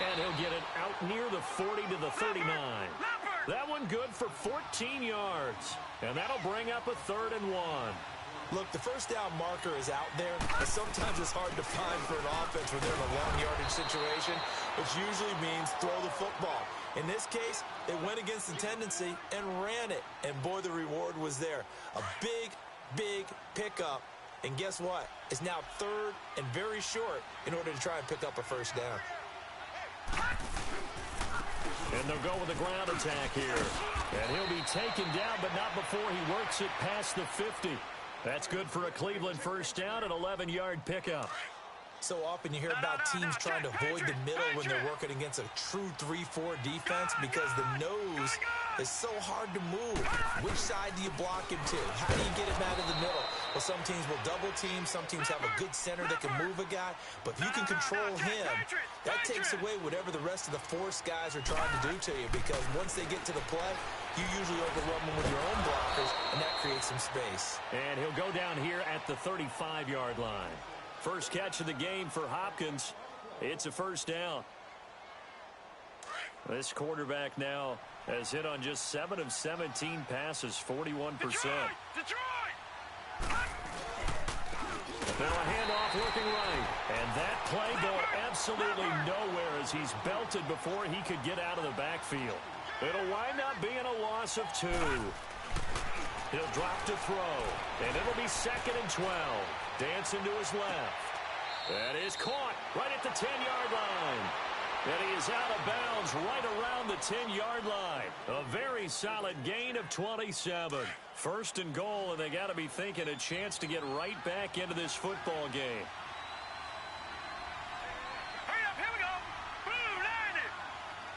And he'll get it out near the 40 to the 39. That one good for 14 yards. And that'll bring up a 3rd and 1. Look, the first down marker is out there, but sometimes it's hard to find for an offense when they're in a long yardage situation, which usually means throw the football. In this case, they went against the tendency and ran it, and boy, the reward was there. A big, big pickup, and guess what? It's now 3rd and very short in order to try and pick up a first down. And they'll go with a ground attack here. And he'll be taken down, but not before he works it past the 50. That's good for a Cleveland first down, an 11-yard pickup. So often you hear about teams trying to avoid the middle when they're working against a true 3-4 defense because the nose is so hard to move. Which side do you block him to? How do you get him out of the middle? Well, some teams will double team. Some teams have a good center that can move a guy. But if you can control him, that takes away whatever the rest of the force guys are trying to do to you because once they get to the play, you usually overrun them with your own blockers, and that creates some space. And he'll go down here at the 35-yard line. First catch of the game for Hopkins. It's a first down. This quarterback now has hit on just 7 of 17 passes, 41%. Detroit! Now a handoff looking right. And that play going absolutely nowhere as he's belted before he could get out of the backfield. It'll wind up being a loss of 2. He'll drop to throw. And it'll be 2nd and 12. Dancing to his left. That is caught right at the 10-yard line. And he is out of bounds right around the 10-yard line. A very solid gain of 27. 1st and goal, and they got to be thinking a chance to get right back into this football game. Hurry up, here we go. Blue 90.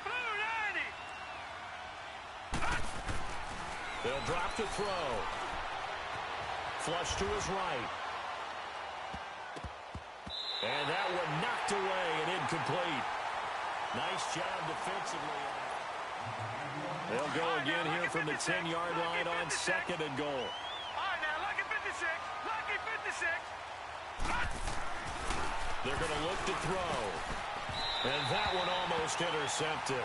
Blue 90. They'll drop to throw. Flush to his right. And that one knocked away and incomplete. Nice job defensively. They'll go again here from the 10-yard line on 2nd and goal. All right, now, lucky 56. Lucky 56. They're going to look to throw. And that one almost intercepted.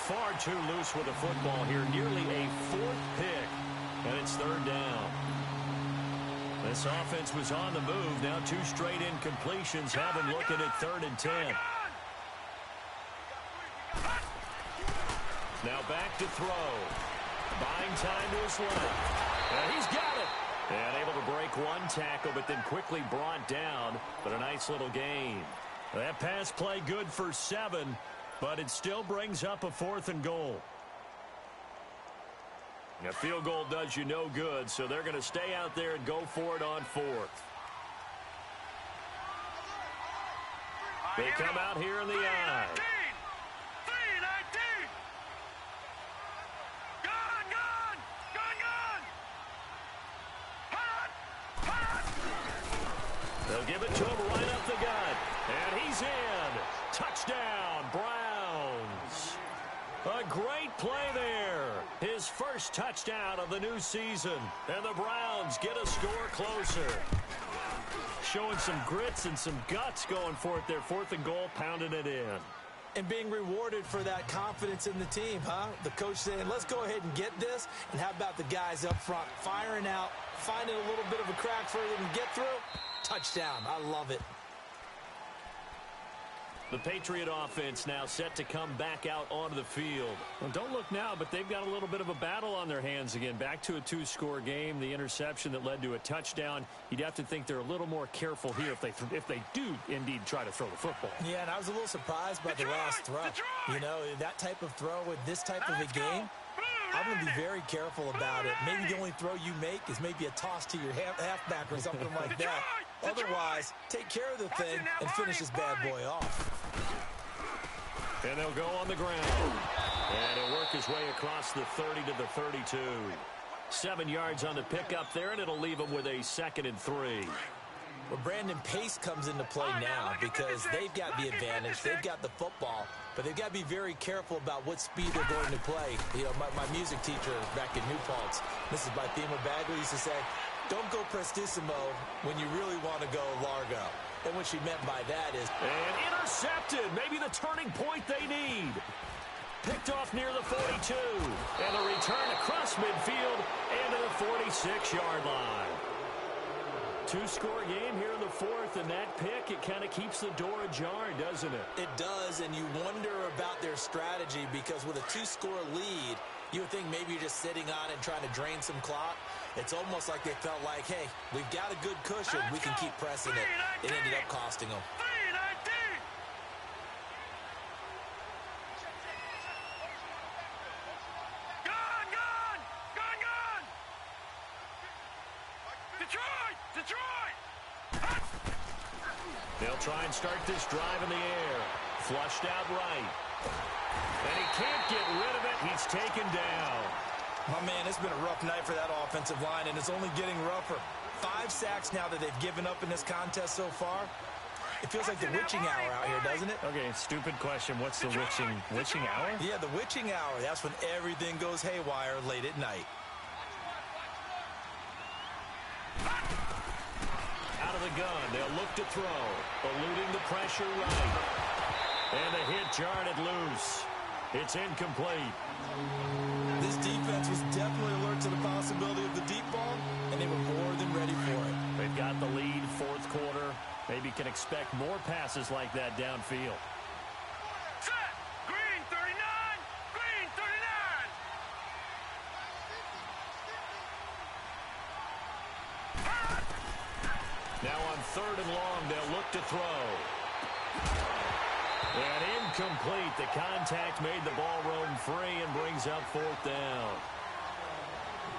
Far too loose with the football here. Nearly a 4th pick. And it's 3rd down. This offense was on the move. Now 2 straight incompletions have him looking at 3rd and 10. Now back to throw. Buying time to his left. And he's got it. And able to break one tackle, but then quickly brought down. But a nice little gain. That pass play good for 7, but it still brings up a 4th and goal. A field goal does you no good, so they're going to stay out there and go for it on 4th. They come out here in the eye. 3-19. Gun, gun, gun, gun. Hot. They'll give it to him right up the gut. And he's in. Touchdown, Browns. A great play there. His first touchdown of the new season. And the Browns get a score closer. Showing some grits and some guts going for it there. 4th and goal, pounding it in. And being rewarded for that confidence in the team, huh? The coach saying, let's go ahead and get this. And how about the guys up front firing out, finding a little bit of a crack for them to get through? Touchdown. I love it. The Patriot offense now set to come back out onto the field. Well, don't look now, but they've got a little bit of a battle on their hands again. Back to a 2-score game. The interception that led to a touchdown. You'd have to think they're a little more careful here if they do indeed try to throw the football. Yeah, and I was a little surprised by the last throw. You know, that type of throw with this type of a game, I'm going to be very careful about it. Maybe the only throw you make is maybe a toss to your halfback or something like that. Otherwise, take care of the thing and finish this bad boy off. And they'll go on the ground. And he'll work his way across the 30 to the 32. 7 yards on the pickup there, and it'll leave him with a 2nd and 3. Well, Brandon, pace comes into play now because they've got the advantage. They've got the football, but they've got to be very careful about what speed they're going to play. You know, my music teacher back in New Paltz, Mrs. Bythema Bagley, used to say, Don't go prestissimo when you really want to go largo. And what she meant by that is... And intercepted. Maybe the turning point they need. Picked off near the 42. And a return across midfield and to the 46-yard line. Two-score game here in the fourth, and that pick, it kind of keeps the door ajar, doesn't it? It does, and you wonder about their strategy because with a two-score lead, you would think maybe you're just sitting on it and trying to drain some clock. It's almost like they felt like, hey, we've got a good cushion. We can keep pressing it. It ended up costing them. They'll try and start this drive in the air. Flushed out right. And he can't get rid of it. He's taken down. My man, it's been a rough night for that offensive line, and it's only getting rougher. 5 sacks now that they've given up in this contest so far. It feels like the witching hour out here, doesn't it? Okay, stupid question. What's the witching hour? Yeah, the witching hour. That's when everything goes haywire late at night. Out of the gun, they'll look to throw. Eluding the pressure right. And the hit jarred it loose. It's incomplete. This defense was definitely alert to the possibility of the deep ball, and they were more than ready for it. They've got the lead, fourth quarter. Maybe can expect more passes like that downfield. Set! Green 39! Green 39! Now on third and long, they'll look to throw. And incomplete. The contact made the ball roam free and brings up fourth down.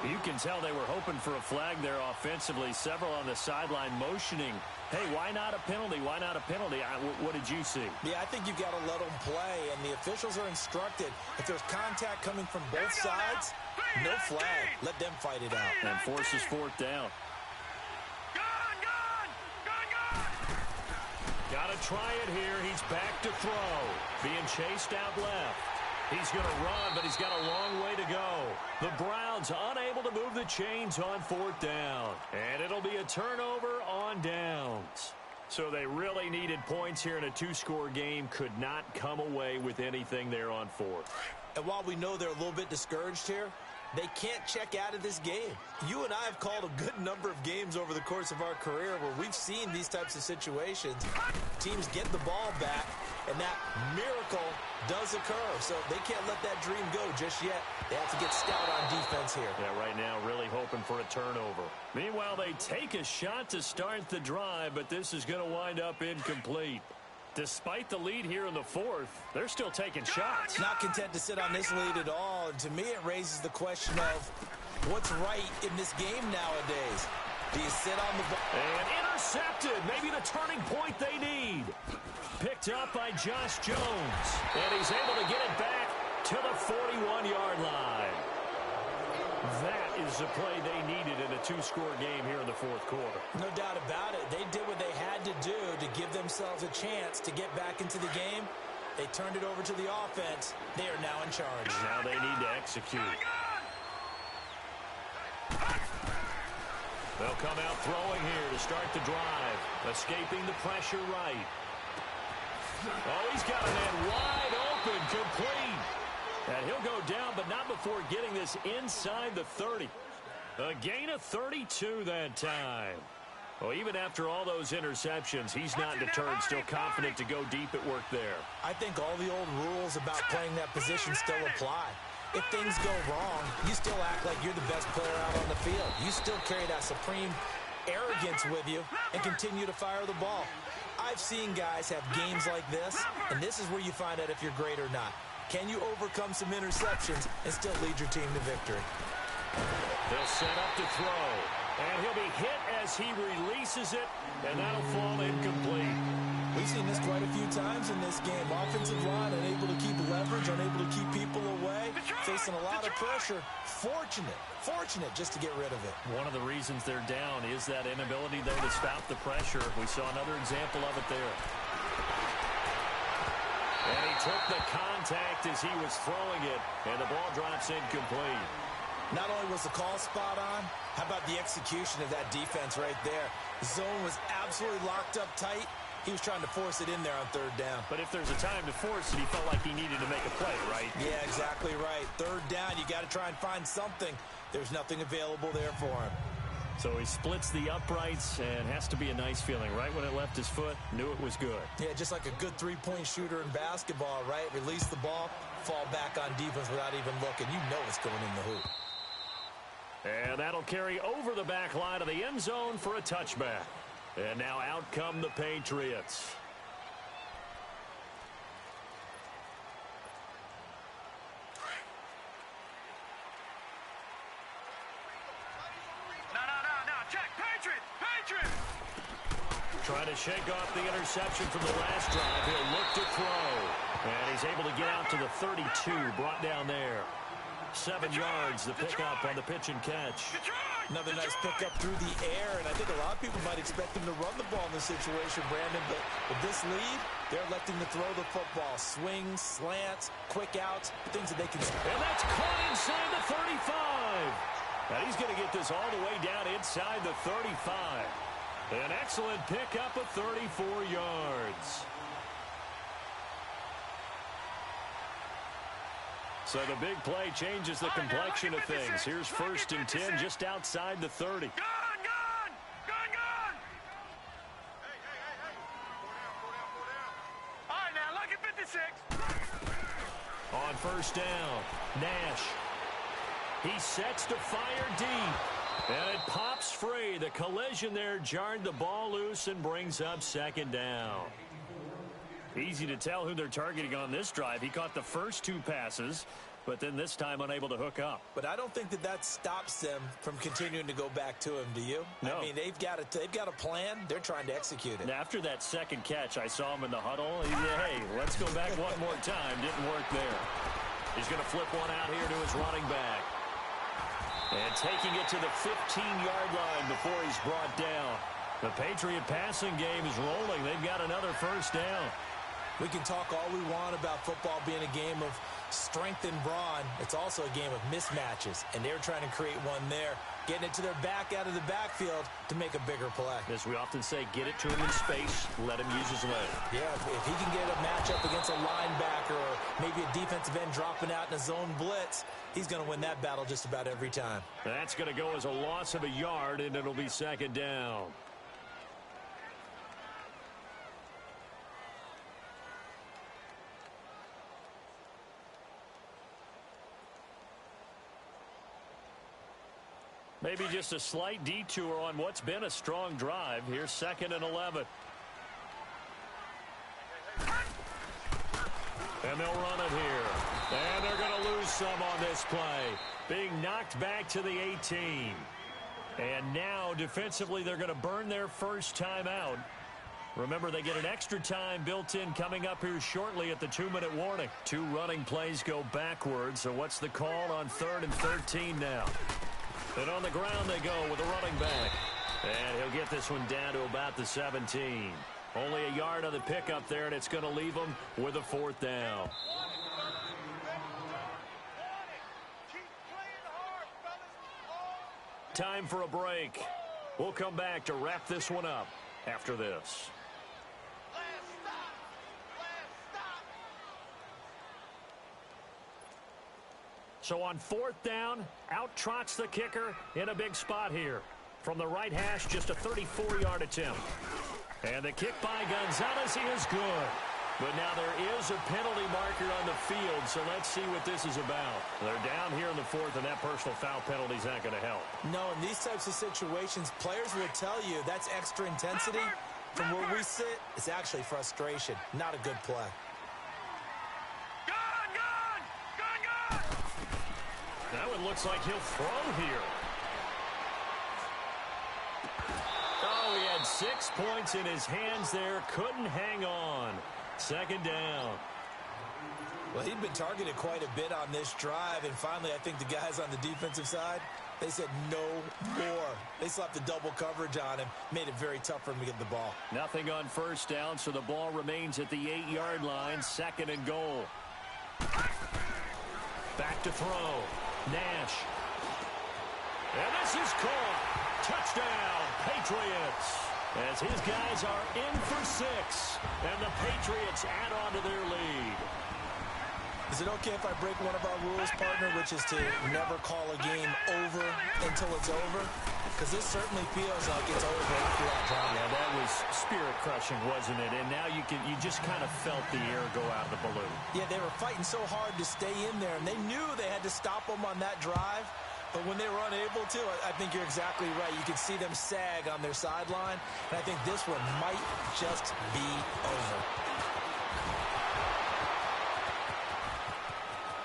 You can tell they were hoping for a flag there offensively. Several on the sideline motioning. Hey, why not a penalty? Why not a penalty? What did you see? Yeah, I think you've got to let them play, and the officials are instructed. If there's contact coming from both sides, no flag. Let them fight it out. And forces fourth down. Got to try it here. He's back to throw. Being chased out left. He's going to run, but he's got a long way to go. The Browns unable to move the chains on fourth down. And it'll be a turnover on downs. So they really needed points here in a two-score game. Could not come away with anything there on fourth. And while we know they're a little bit discouraged here, they can't check out of this game. You and I have called a good number of games over the course of our career where we've seen these types of situations. Teams get the ball back, and that miracle does occur. So they can't let that dream go just yet. They have to get stout on defense here. Yeah, right now really hoping for a turnover. Meanwhile, they take a shot to start the drive, but this is going to wind up incomplete. Despite the lead here in the fourth, they're still taking shots. Not content to sit on this lead at all. And to me, it raises the question of what's right in this game nowadays. Do you sit on the ball? And intercepted. Maybe the turning point they need. Picked up by Josh Jones. And he's able to get it back to the 41-yard line. That is the play they needed in a two-score game here in the fourth quarter. No doubt about it. They did what they had to do to give themselves a chance to get back into the game. They turned it over to the offense. They are now in charge. Now they need to execute. They'll come out throwing here to start the drive. Escaping the pressure right. Oh, he's got a man wide open, complete. And he'll go down, but not before getting this inside the 30. A gain of 32 that time. Well, even after all those interceptions, he's not deterred, still confident to go deep at work there. I think all the old rules about playing that position still apply. If things go wrong, you still act like you're the best player out on the field. You still carry that supreme arrogance with you and continue to fire the ball. I've seen guys have games like this, and this is where you find out if you're great or not. Can you overcome some interceptions and still lead your team to victory? They'll set up to throw. And he'll be hit as he releases it, and that'll fall incomplete. We've seen this quite a few times in this game. Offensive line unable to keep leverage, unable to keep people away, facing a lot of pressure. Fortunate just to get rid of it. One of the reasons they're down is that inability, though, to stop the pressure. We saw another example of it there. And he took the contact as he was throwing it, and the ball drops incomplete. Not only was the call spot on, how about the execution of that defense right there? The zone was absolutely locked up tight. He was trying to force it in there on third down. But if there's a time to force it, he felt like he needed to make a play, right? Yeah, exactly right. Third down, you got to try and find something. There's nothing available there for him. So he splits the uprights, and has to be a nice feeling. Right when it left his foot, knew it was good. Yeah, just like a good three-point shooter in basketball, right? Release the ball, fall back on defense without even looking. You know it's going in the hoop. And that'll carry over the back line of the end zone for a touchback. And now out come the Patriots. No. Check. Patriots. Trying to shake off the interception from the last drive. He'll look to throw. And he's able to get out to the 32, brought down there. 7 yards, the pickup on the pitch and catch. Another nice pickup through the air, and I think a lot of people might expect him to run the ball in this situation, Brandon, but with this lead, they're electing to throw the football. Swings, slants, quick outs, things that they can... And that's caught inside the 35. And he's going to get this all the way down inside the 35. An excellent pickup of 34 yards. So the big play changes the complexion of things. Here's 1st and 10 just outside the 30. Gun! All right, now, look at 56. On 1st down, Nash. He sets to fire deep. And it pops free. The collision there jarred the ball loose and brings up 2nd down. Easy to tell who they're targeting on this drive. He caught the first 2 passes, but then this time unable to hook up. But I don't think that stops them from continuing to go back to him, do you? No. I mean, they've got a plan. They're trying to execute it. And after that second catch, I saw him in the huddle. He said, hey, let's go back one more time. Didn't work there. He's going to flip one out here to his running back. And taking it to the 15-yard line before he's brought down. The Patriot passing game is rolling. They've got another 1st down. We can talk all we want about football being a game of strength and brawn. It's also a game of mismatches, and they're trying to create one there, getting it to their back out of the backfield to make a bigger play. As we often say, get it to him in space, let him use his leg. Yeah, if he can get a matchup against a linebacker or maybe a defensive end dropping out in a zone blitz, he's going to win that battle just about every time. That's going to go as a loss of a yard, and it'll be 2nd down. Maybe just a slight detour on what's been a strong drive. Here's 2nd and 11. And they'll run it here. And they're going to lose some on this play. Being knocked back to the 18. And now, defensively, they're going to burn their first time out. Remember, they get an extra time built in coming up here shortly at the 2-minute warning. 2 running plays go backwards. So what's the call on 3rd and 13 now? And on the ground they go with a running back. And he'll get this one down to about the 17. Only a yard on the pickup there, and it's going to leave him with a 4th down. Time for a break. We'll come back to wrap this one up after this. So on 4th down, out trots the kicker in a big spot here. From the right hash, just a 34-yard attempt. And the kick by Gonzalez is good. But now there is a penalty marker on the field, so let's see what this is about. They're down here in the 4th, and that personal foul penalty is not going to help. No, in these types of situations, players will tell you that's extra intensity. From where we sit, it's actually frustration, not a good play. That one looks like he'll throw here. Oh, he had 6 points in his hands there. Couldn't hang on. 2nd down. Well, he'd been targeted quite a bit on this drive, and finally I think the guys on the defensive side, they said no more. They slapped the double coverage on him, made it very tough for him to get the ball. Nothing on 1st down, so the ball remains at the 8-yard line. 2nd and goal. Back to throw. Nash. And this is caught. Touchdown, Patriots. As his guys are in for 6. And the Patriots add on to their lead. Is it okay if I break one of our rules, partner, which is to never call a game over until it's over? Because this certainly feels like it's over after that drive. Yeah, that was spirit-crushing, wasn't it? And now you just kind of felt the air go out of the balloon. Yeah, they were fighting so hard to stay in there, and they knew they had to stop them on that drive. But when they were unable to, I think you're exactly right. You could see them sag on their sideline, and I think this one might just be over.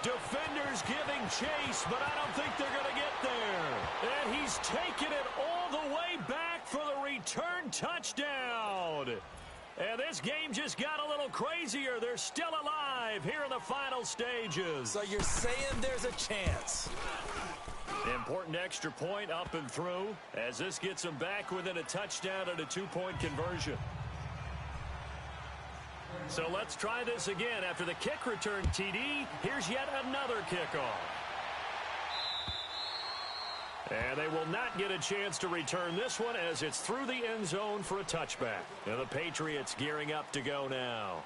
Defenders giving chase, but I don't think they're going to get there. And he's taken it all the way back for the return touchdown. And this game just got a little crazier. They're still alive here in the final stages. So you're saying there's a chance. Important extra point up and through as this gets them back within a touchdown and a 2-point conversion. So let's try this again. After the kick return TD, here's yet another kickoff. And they will not get a chance to return this one as it's through the end zone for a touchback. And the Patriots gearing up to go now.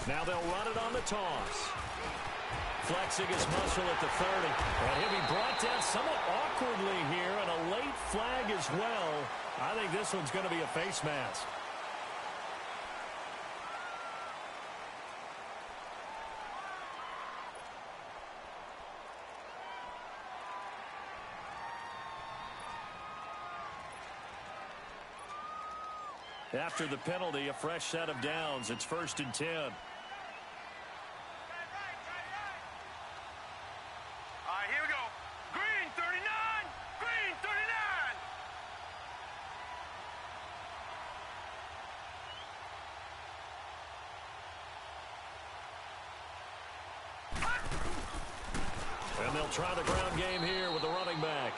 Now they'll run it on the toss. Flexing his muscle at the 30. And he'll be brought down somewhat awkwardly here, and a late flag as well. I think this one's going to be a face mask. After the penalty, a fresh set of downs. It's 1st and 10. All right, here we go. Green 39. Green 39. And they'll try the ground game here with the running back.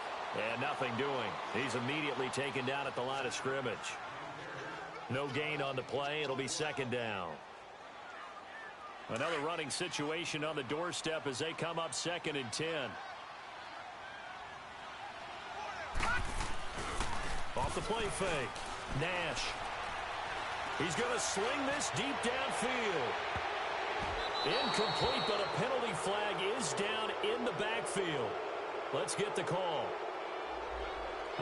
And nothing doing. He's immediately taken down at the line of scrimmage. No gain on the play. It'll be 2nd down. Another running situation on the doorstep as they come up 2nd and 10. Off the play fake. Nash. He's going to sling this deep downfield. Incomplete, but a penalty flag is down in the backfield. Let's get the call.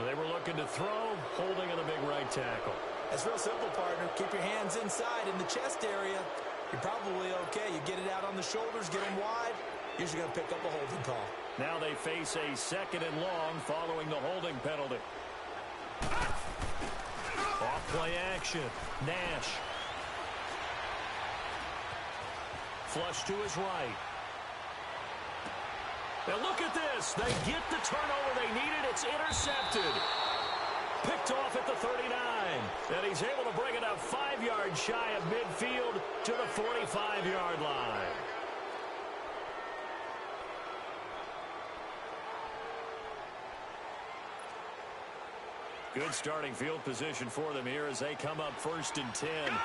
They were looking to throw, holding in the big right tackle. It's real simple, partner. Keep your hands inside in the chest area. You're probably okay. You get it out on the shoulders, get them wide. Usually going to pick up a holding call. Now they face a 2nd and long following the holding penalty. Off play action. Nash. Flush to his right. Now look at this. They get the turnover they needed. It's intercepted. Picked off at the 39. And he's able to bring it up 5 yards shy of midfield to the 45-yard line. Good starting field position for them here as they come up 1st and 10. Gone.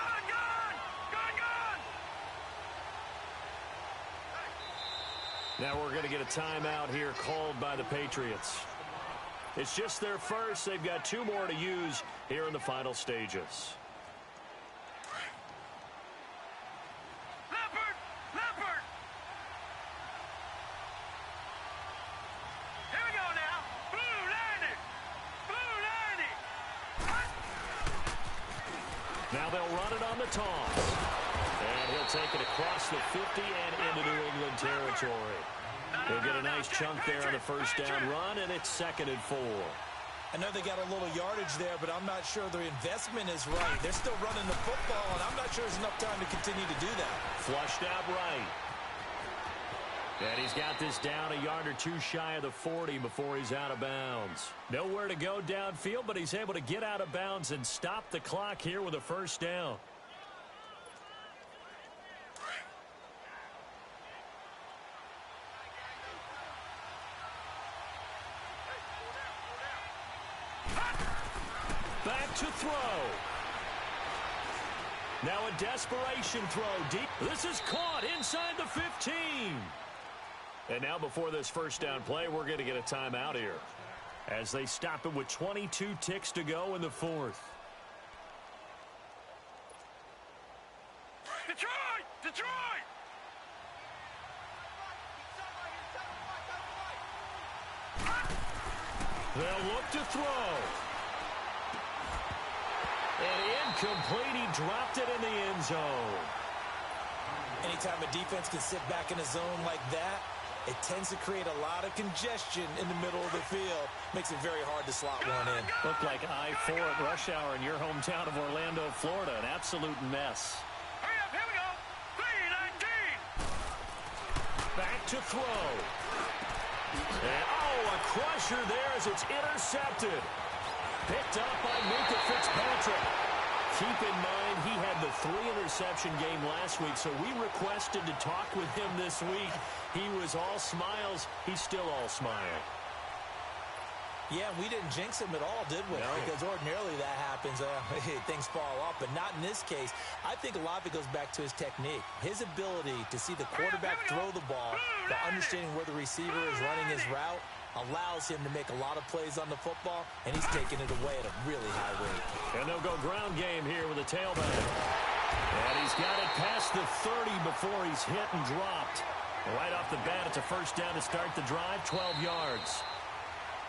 Now we're going to get a timeout here called by the Patriots. It's just their first. They've got 2 more to use here in the final stages. Leopard. Here we go now. Blue 90. Now they'll run it on the toss. And he'll take it across the 50 and into New England territory. He'll get a nice chunk there on the 1st down run, and it's 2nd and 4. I know they got a little yardage there, but I'm not sure their investment is right. They're still running the football, and I'm not sure there's enough time to continue to do that. Flushed out right. And he's got this down a yard or 2 shy of the 40 before he's out of bounds. Nowhere to go downfield, but he's able to get out of bounds and stop the clock here with a 1st down. to throw. Now a desperation throw deep. This is caught inside the 15. And now before this first down play, we're going to get a timeout here as they stop it with 22 ticks to go in the fourth. Detroit! Detroit! They'll look to throw. And incomplete. He dropped it in the end zone. Anytime a defense can sit back in a zone like that, it tends to create a lot of congestion in the middle of the field. Makes it very hard to slot one in. Looked like I-4 at rush hour in your hometown of Orlando, Florida. An absolute mess. Hurry up, here we go! 3-19! Back to throw. And, a crusher there as it's intercepted. Picked up by Minka Fitzpatrick. Keep in mind, he had the 3-interception game last week, so we requested to talk with him this week. He was all smiles. He's still all smile. Yeah, we didn't jinx him at all, did we? No. Because ordinarily that happens. Things fall off, but not in this case. I think a lot of it goes back to his technique. His ability to see the quarterback throw the ball, by understanding where the receiver is running his route, allows him to make a lot of plays on the football, and he's taking it away at a really high rate. And they'll go ground game here with a tailback. And he's got it past the 30 before he's hit and dropped. Right off the bat, it's a first down to start the drive, 12 yards.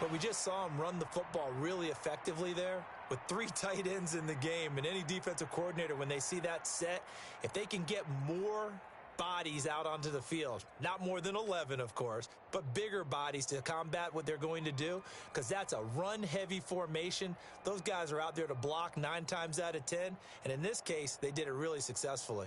But we just saw him run the football really effectively there with 3 tight ends in the game. And any defensive coordinator, when they see that set, if they can get more bodies out onto the field, not more than 11, of course, but bigger bodies to combat what they're going to do, because that's a run-heavy formation. Those guys are out there to block 9 times out of 10, and in this case, they did it really successfully.